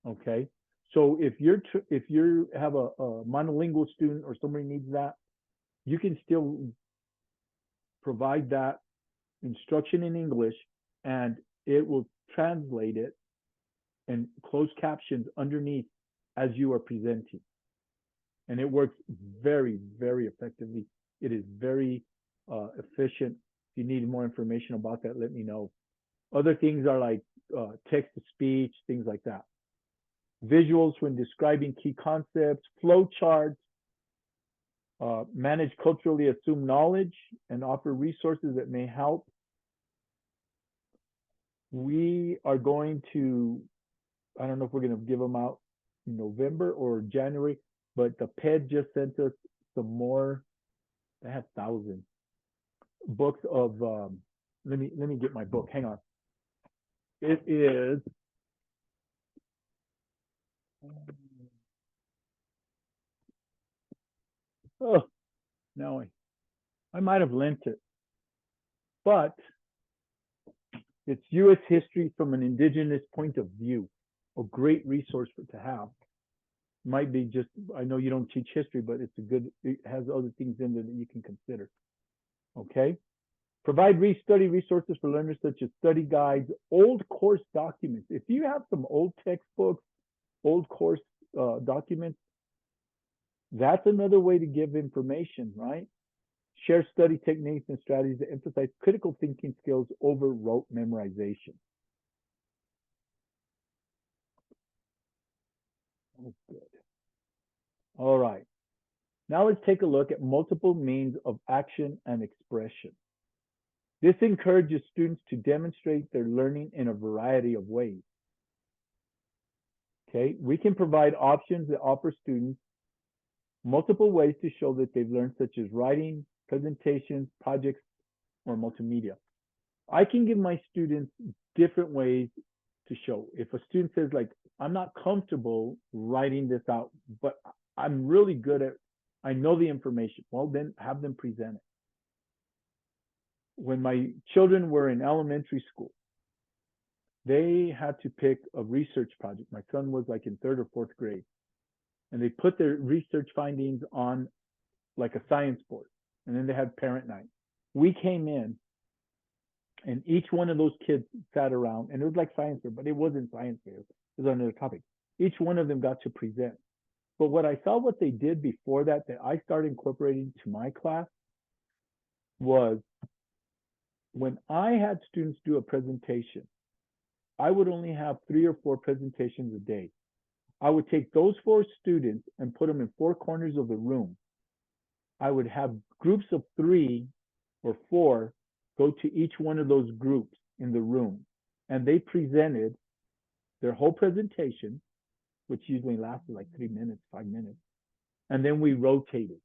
Okay, so if you have a monolingual student or somebody needs that, you can still provide that instruction in English, and it will translate it and closed captions underneath as you are presenting. And it works very, very effectively. It is very efficient. If you need more information about that, let me know. Other things are like text to speech, things like that. Visuals when describing key concepts, flow charts, manage culturally assumed knowledge, and offer resources that may help. We are going to, I don't know if we're going to give them out in November or January, but the PED just sent us some more. They have thousands books of. Let me get my book. Hang on. It is. Oh, no, I might have lent it, but it's U.S. history from an indigenous point of view. A great resource to have. Might be just, I know you don't teach history, but it's it has other things in there that you can consider. Okay. Provide study resources for learners such as study guides, old course documents. If you have some old textbooks, old course documents, that's another way to give information, right? Share study techniques and strategies that emphasize critical thinking skills over rote memorization. Oh, good. All right. Now let's take a look at multiple means of action and expression. This encourages students to demonstrate their learning in a variety of ways. Okay, we can provide options that offer students multiple ways to show that they've learned, such as writing, presentations, projects, or multimedia. I can give my students different ways to show. If a student says, like, I'm not comfortable writing this out, but I'm really good at, I know the information, well, then have them present it. When my children were in elementary school, they had to pick a research project. My son was like in 3rd or 4th grade, and they put their research findings on like a science board, and then they had parent night. We came in, and each one of those kids sat around, and it was like science fair, but it wasn't science fair. It was another topic. Each one of them got to present. But what I saw what they did before that I started incorporating to my class was, when I had students do a presentation, I would only have 3 or 4 presentations a day. I would take those 4 students and put them in 4 corners of the room. I would have groups of 3 or 4 go to each one of those groups in the room, and they presented their whole presentation, which usually lasted like 3 minutes, 5 minutes, and then we rotated.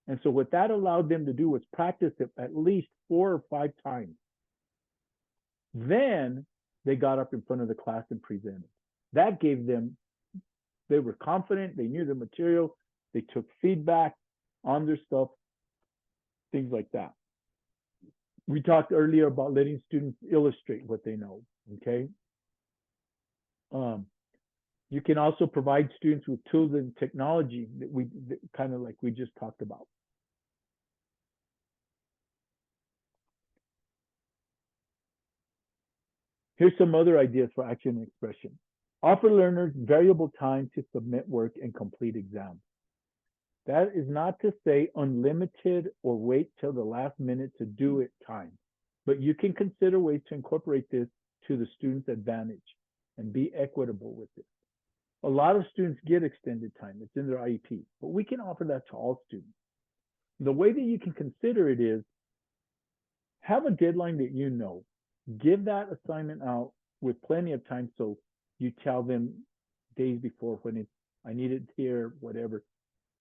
And so what that allowed them to do was practice it at least 4 or 5 times. Then they got up in front of the class and presented. That gave them, they were confident, they knew the material, they took feedback, on their stuff, things like that. We talked earlier about letting students illustrate what they know, okay? You can also provide students with tools and technology that kind of like we just talked about. Here's some other ideas for action and expression. Offer learners variable time to submit work and complete exams. That is not to say unlimited or wait till the last minute to do it time, but you can consider ways to incorporate this to the student's advantage and be equitable with it. A lot of students get extended time. It's in their IEP, but we can offer that to all students. The way that you can consider it is have a deadline that you know. Give that assignment out with plenty of time so you tell them days before when it's, I need it here, whatever.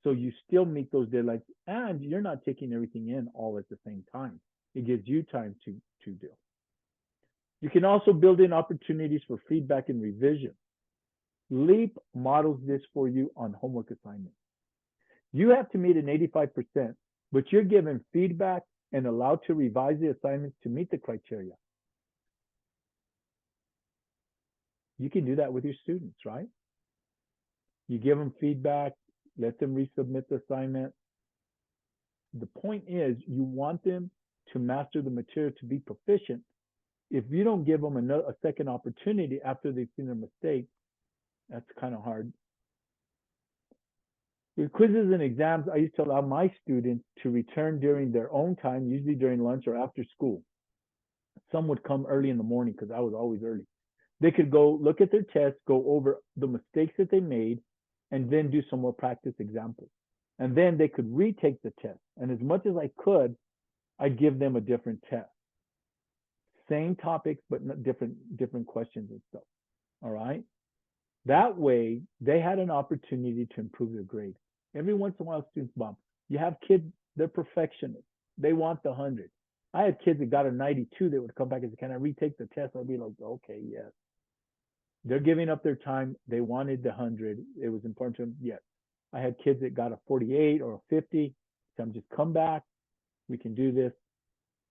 So you still meet those deadlines and you're not taking everything in all at the same time. It gives you time to do. You can also build in opportunities for feedback and revision. LEAP models this for you on homework assignments. You have to meet an 85%, but you're given feedback and allowed to revise the assignments to meet the criteria. You can do that with your students, right? You give them feedback, let them resubmit the assignment. The point is you want them to master the material to be proficient. If you don't give them a second opportunity after they've seen their mistake, that's kind of hard. With quizzes and exams, I used to allow my students to return during their own time, usually during lunch or after school. Some would come early in the morning because I was always early. They could go look at their tests, go over the mistakes that they made, and then do some more practice examples. And then they could retake the test. And as much as I could, I'd give them a different test. Same topics, but different questions and stuff. All right. That way, they had an opportunity to improve their grade. Every once in a while, students bump. You have kids, they're perfectionists. They want the 100. I had kids that got a 92 that would come back and say, can I retake the test? I'd be like, okay, yes. They're giving up their time. They wanted the 100. It was important to them. Yes. I had kids that got a 48 or a 50. So I'm just come back. We can do this.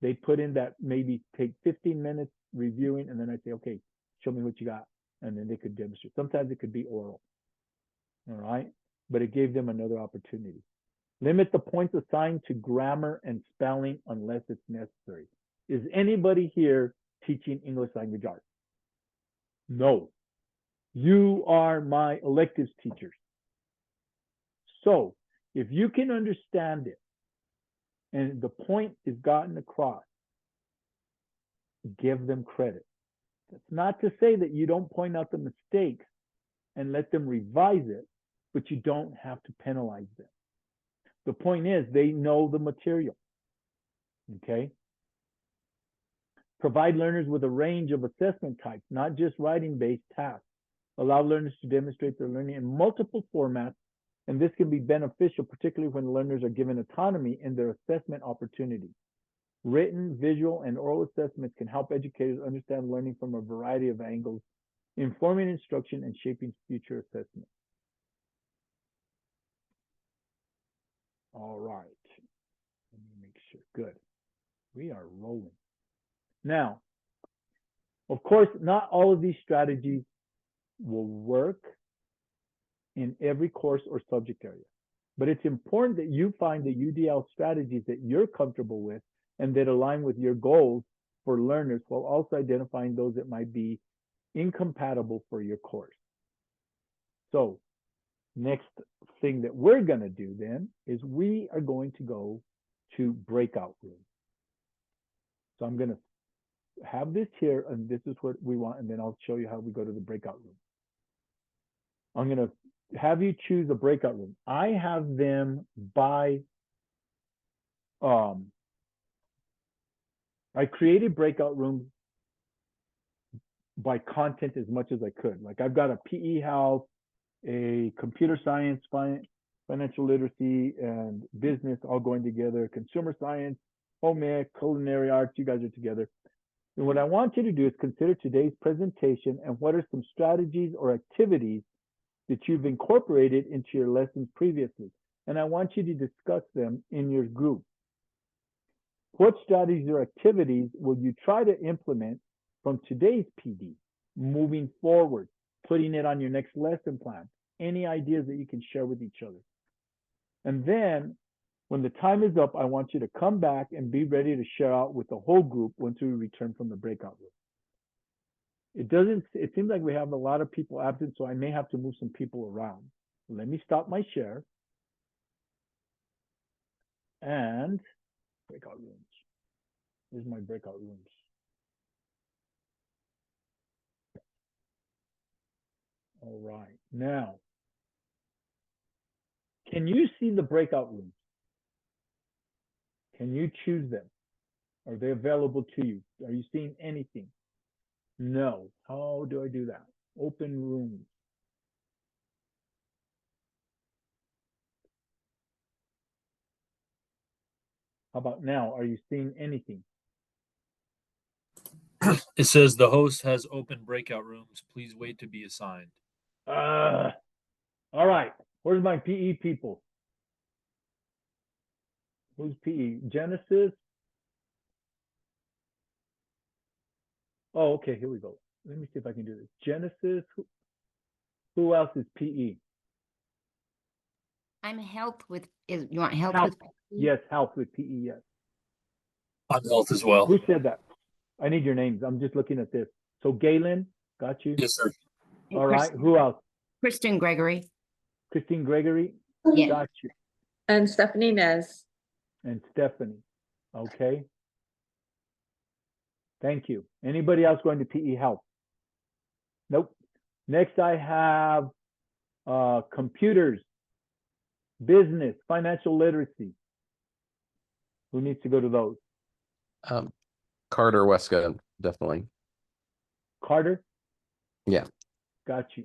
They put in that maybe take 15 minutes reviewing, and then I'd say, okay, show me what you got. And then they could demonstrate. Sometimes it could be oral. All right. But it gave them another opportunity. Limit the points assigned to grammar and spelling unless it's necessary. Is anybody here teaching English language arts? No. You are my electives teachers. So if you can understand it and the point is gotten across, give them credit. That's not to say that you don't point out the mistakes and let them revise it, but you don't have to penalize them. The point is they know the material, okay? Provide learners with a range of assessment types, not just writing-based tasks. Allow learners to demonstrate their learning in multiple formats, and this can be beneficial, particularly when learners are given autonomy in their assessment opportunities. Written, visual, and oral assessments can help educators understand learning from a variety of angles, informing instruction and shaping future assessment. All right. Let me make sure. Good. We are rolling. Now, of course, not all of these strategies will work in every course or subject area, but it's important that you find the UDL strategies that you're comfortable with and that align with your goals for learners, while also identifying those that might be incompatible for your course. So next thing that we're going to do then is we are going to go to breakout rooms. So I'm going to have this here, and this is what we want, and then I'll show you how we go to the breakout room. I'm going to have you choose a breakout room. I have them by, I created breakout rooms by content as much as I could. Like I've got a PE house, a computer science, financial literacy, and business all going together, consumer science, home ec, culinary arts, you guys are together. And what I want you to do is consider today's presentation and what are some strategies or activities that you've incorporated into your lessons previously. and I want you to discuss them in your group. What strategies or activities will you try to implement from today's PD, moving forward, putting it on your next lesson plan? Any ideas that you can share with each other? And then when the time is up, I want you to come back and be ready to share out with the whole group once we return from the breakout room. It seems like we have a lot of people absent, so I may have to move some people around. Let me stop my share. And breakout rooms. Where's my breakout rooms? All right. Now, can you see the breakout rooms? Can you choose them? Are they available to you? Are you seeing anything? No. How do I do that? Open rooms. How about now? Are you seeing anything? It says the host has open breakout rooms. Please wait to be assigned. All right. Where's my PE people? Who's PE? Genesis? Oh, okay. Here we go. Let me see if I can do this. Genesis. Who else is PE? I'm health with, you want health Health. with? Yes, health with PE, yes. I'm health as well. Who said that? I need your names. I'm just looking at this. So Galen, got you. Yes, sir. All right. Who else? Kristen Gregory. Christine Gregory. Yeah. Got you. And Stephanie Nez. And Stephanie. Okay. Thank you. Anybody else going to PE health? Nope. Next, I have computers, business, financial literacy. Who needs to go to those? Carter Wesca, definitely. Carter? Yeah. Got you.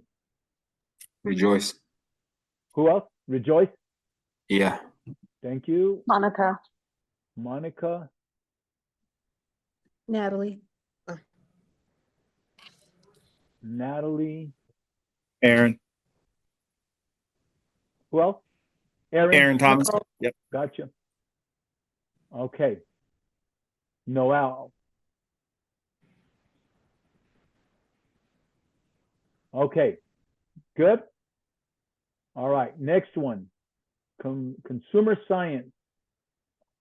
Rejoice. Who else? Rejoice? Yeah. Thank you. Monica. Monica. Natalie. Natalie. Aaron. Who else? Aaron. Aaron Thomas. Yep. Gotcha. Okay. Noel. Okay. Good. All right. Next one. Consumer science,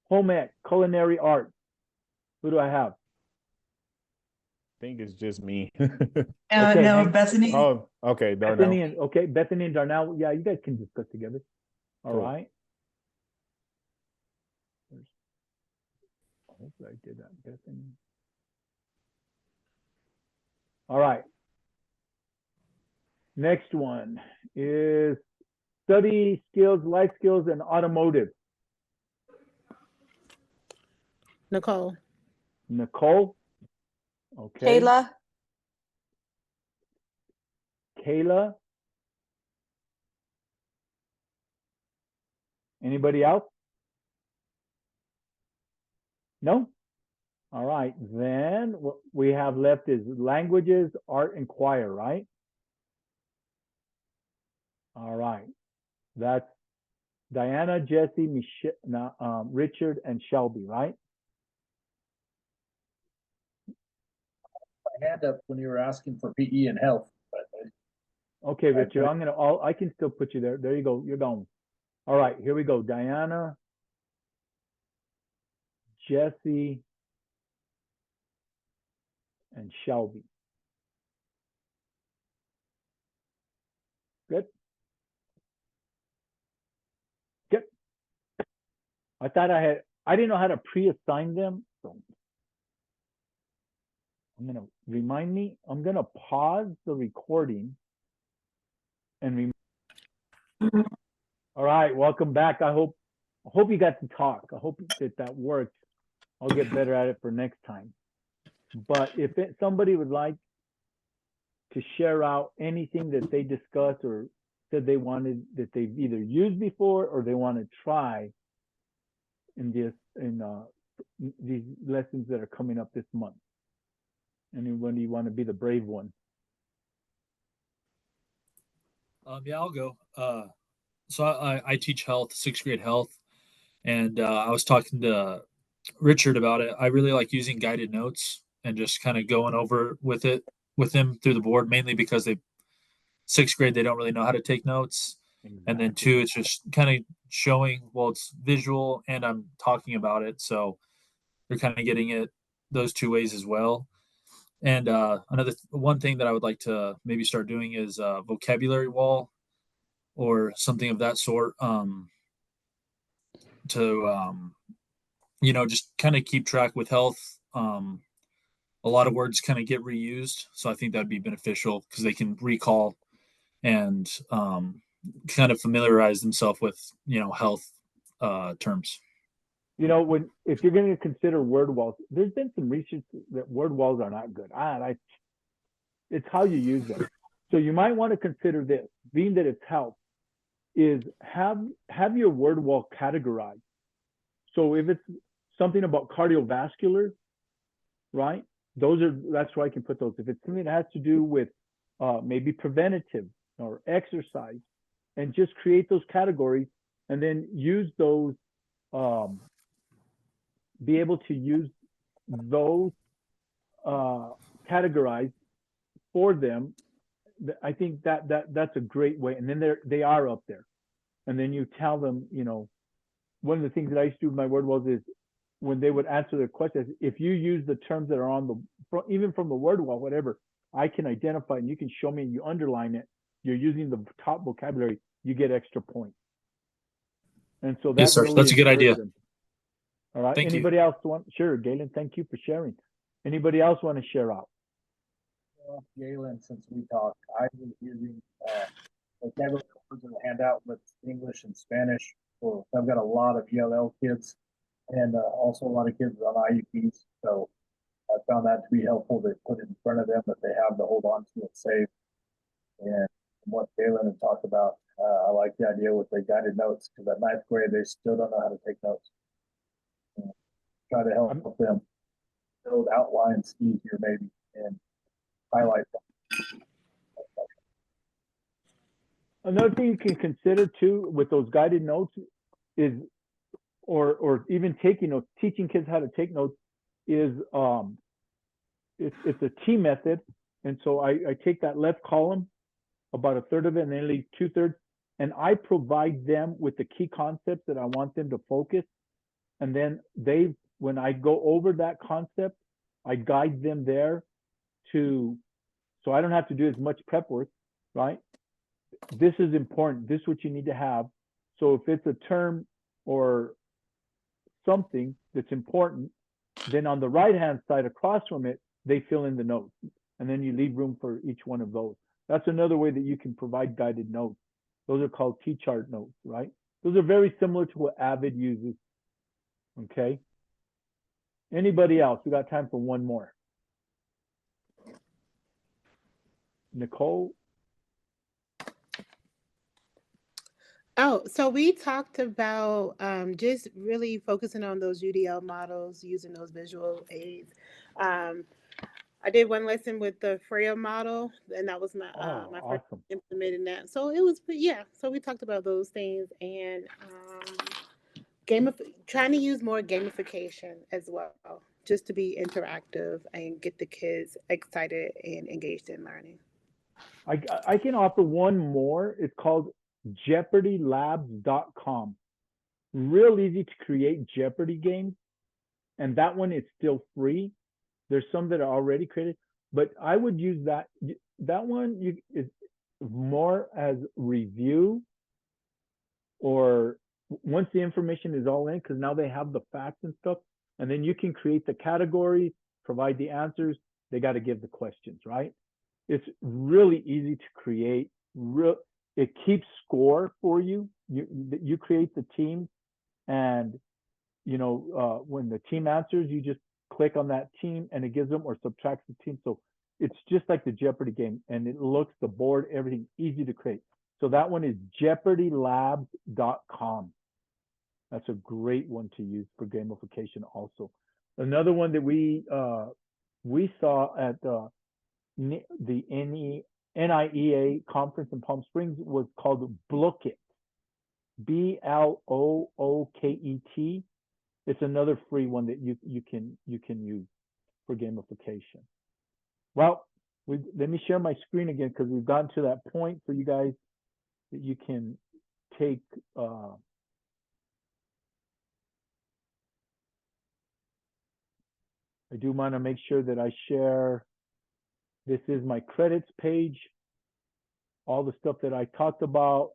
home ec, culinary arts. Who do I have? I think it's just me. Okay, no, Bethany. Oh, okay, Darnell. Bethany and okay, Bethany and Darnell. Yeah, you guys can discuss together. All Cool. right. Hopefully I did that, Bethany. All right. Next one is study skills, life skills, and automotive. Nicole. Nicole. Okay. Kayla, Kayla. Anybody else? No? All right. Then what we have left is languages, art, and choir, right? All right. That's Diana, Jesse, Richard, and Shelby, right? My hand up when you were asking for PE and health. Okay, Richard, I can still put you there. There you go. You're gone. All right, here we go. Diana, Jesse, and Shelby. Good. Good. I thought I didn't know how to pre-assign them. So I'm gonna pause the recording and all right, welcome back. I hope you got to talk. I hope that worked. I'll get better at it for next time. But if somebody would like to share out anything that they discussed or said they wanted that they've either used before or they want to try in these lessons that are coming up this month. Anybody want to be the brave one? Yeah, I'll go. So I teach health, sixth grade health, and I was talking to Richard about it. I really like using guided notes and just kind of going over with it with them through the board, mainly because they sixth grade they don't really know how to take notes, and then Exactly. two, it's just kind of showing. Well, it's visual, and I'm talking about it, so they're kind of getting it those two ways as well. And one thing that I would like to maybe start doing is a vocabulary wall or something of that sort. To just kind of keep track with health. A lot of words kind of get reused, so I think that'd be beneficial because they can recall and kind of familiarize themselves with health terms. If you're going to consider word walls, there's been some research that word walls are not good. It's how you use them. So you might want to consider this, being that it's health, is have your word wall categorized. So if it's something about cardiovascular, right? That's where I can put those. If it's something that has to do with maybe preventative or exercise, and just create those categories and then use those, be able to use those categorized for them. I think that's a great way. And then they are up there. And then you tell them, one of the things that I used to do with my word walls is when they would answer their questions, if you use the terms that are on even from the word wall, whatever, I can identify and you can show me and you underline it. You're using the top vocabulary, you get extra points. And so that Yes, sir. really That's a good idea. them. All right. Thank you. Anybody else want? Sure, Galen. Thank you for sharing. Anybody else want to share out? Galen, since we talked, I was using vocabulary words in the handout with English and Spanish. So I've got a lot of ELL kids and also a lot of kids on IEPs. So I found that to be helpful to put in front of them that they have to hold on to and save. And from what Galen had talked about, I like the idea with the guided notes because at ninth grade, they still don't know how to take notes. And try to help them build outlines easier maybe and highlight them. Another thing you can consider too with those guided notes is, or even taking notes, teaching kids how to take notes is it's a T method. And so I take that left column, about a third of it, and then leave 2/3, and I provide them with the key concepts that I want them to focus. And then when I go over that concept, I guide them there so I don't have to do as much prep work, right? This is important. This is what you need to have. So if it's a term or something that's important, then on the right-hand side across from it, they fill in the notes. And then you leave room for each one of those. That's another way that you can provide guided notes. Those are called T-chart notes, right? Those are very similar to what Avid uses. Okay. Anybody else? We got time for one more. Nicole? Oh, so we talked about just really focusing on those UDL models, using those visual aids. I did one lesson with the Freya model, and that was my first awesome. implementing that. So it was, yeah. So we talked about those things and trying to use more gamification as well, just to be interactive and get the kids excited and engaged in learning. I can offer one more. It's called jeopardylabs.com. Real easy to create Jeopardy games. And that one is still free. There's some that are already created, but I would use that. That one is more as review, or once the information is all in, because now they have the facts and stuff, and then you can create the categories, provide the answers. They got to give the questions, right? It's really easy to create. It keeps score for you. You create the team, and when the team answers, you just click on that team and it gives them or subtracts the team. So it's just like the Jeopardy game, and it looks, the board, everything easy to create. So that one is jeopardylabs.com. That's a great one to use for gamification also. Another one that we saw at the NIEA conference in Palm Springs was called Blook It. BLOOKET. It's another free one that you can use for gamification. Well, let me share my screen again because we've gotten to that point for you guys that you can take I do want to make sure that I share. This is my credits page, all the stuff that I talked about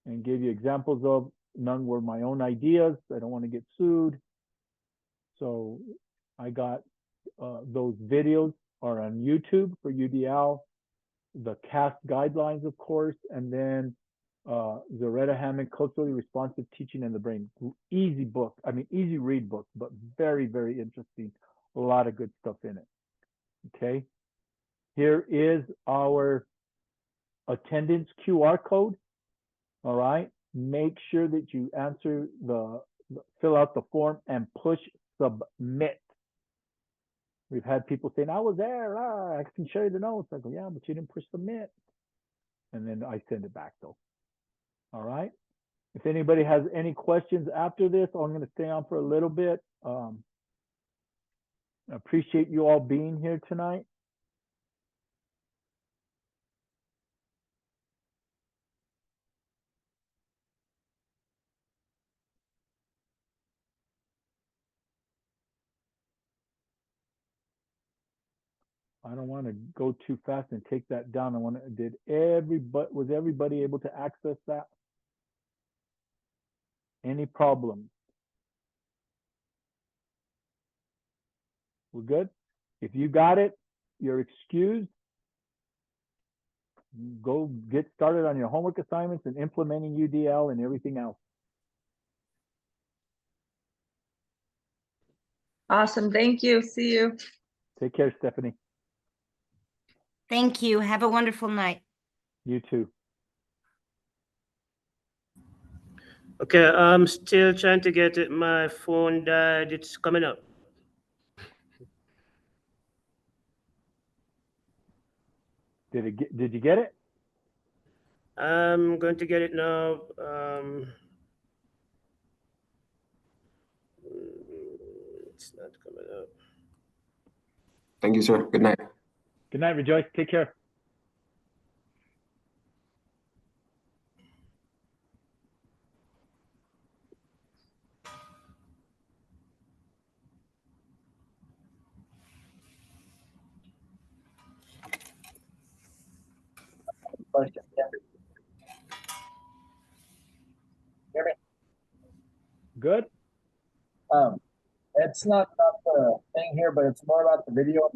and gave you examples of. None were my own ideas. I don't want to get sued. So I got those videos are on YouTube for UDL, the CAST guidelines, of course, and then Zaretta Hammond, Culturally Responsive Teaching in the Brain. Easy book. I mean, easy read book, but very, very interesting. A lot of good stuff in it. Okay. Here is our attendance QR code. All right. Make sure that you answer fill out the form and push submit. We've had people saying, I was there, I can show you the notes. I go, yeah, but you didn't push submit. And then I send it back though. All right. If anybody has any questions after this, I'm going to stay on for a little bit. I appreciate you all being here tonight. I don't want to go too fast and take that down. Was everybody able to access that? Any problems? We're good? If you got it, you're excused. Go get started on your homework assignments and implementing UDL and everything else. Awesome. Thank you. See you. Take care, Stephanie. Thank you. Have a wonderful night. You too. Okay, I'm still trying to get it. My phone died. It's coming up. Did you get it? I'm going to get it now. It's not coming up. Thank you, sir. Good night. Good night, Rejoice. Take care. Question. Hear me? Good. It's not the thing here, but it's more about the video.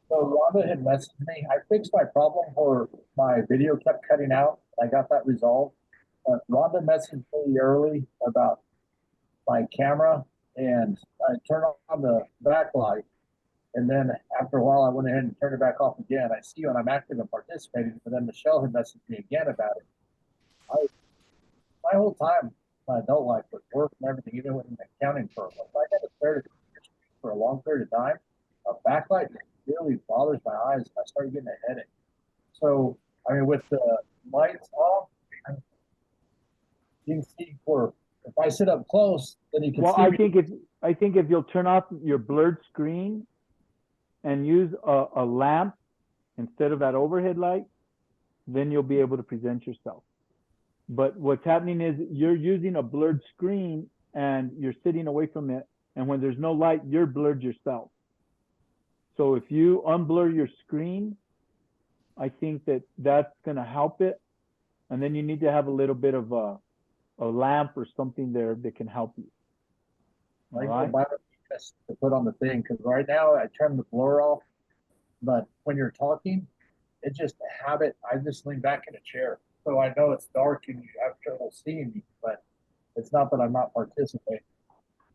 So Rhonda had messaged me. I fixed my problem where my video kept cutting out. I got that resolved. Rhonda messaged me early about my camera, and I turned on the backlight. And then after a while, I went ahead and turned it back off again. I see you and I'm active and participating. But then Michelle had messaged me again about it. My whole time, my adult life with work and everything, even with an accounting firm, if I had to stare at for a long period of time, a backlight really bothers my eyes. I started getting a headache. So, I mean, with the lights off, you can see if I sit up close, then you can Well, see. I think if you'll turn off your blurred screen and use a lamp instead of that overhead light, then you'll be able to present yourself. But what's happening is you're using a blurred screen and you're sitting away from it. And when there's no light, you're blurred yourself. So if you unblur your screen, I think that that's going to help it. And then you need to have a little bit of a lamp or something there that can help you. All right. To put on the thing, because right now I turn the blur off, but when you're talking, it's just a habit. I just lean back in a chair. So I know it's dark and you have trouble seeing me, but it's not that I'm not participating.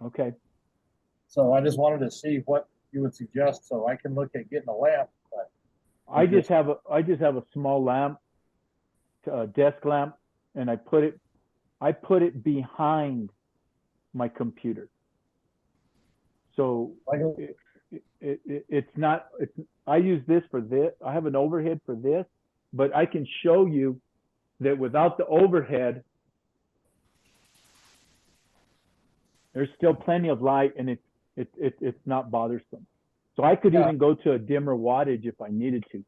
Okay. So I just wanted to see what you would suggest so I can look at getting a lamp. But I just have a small lamp, a desk lamp, and I put it behind my computer. So I use this for this. I have an overhead for this, but I can show you that without the overhead, There's still plenty of light, and it's not bothersome. So I could even go to a dimmer wattage if I needed to.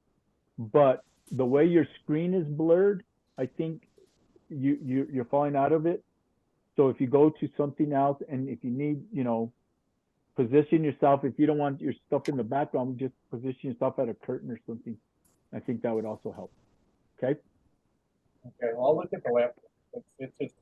But the way your screen is blurred, I think you're falling out of it. So if you go to something else, and if you need, position yourself, if you don't want your stuff in the background, just position yourself at a curtain or something. I think that would also help. Okay. Okay, well, I'll look at the lamp. It's just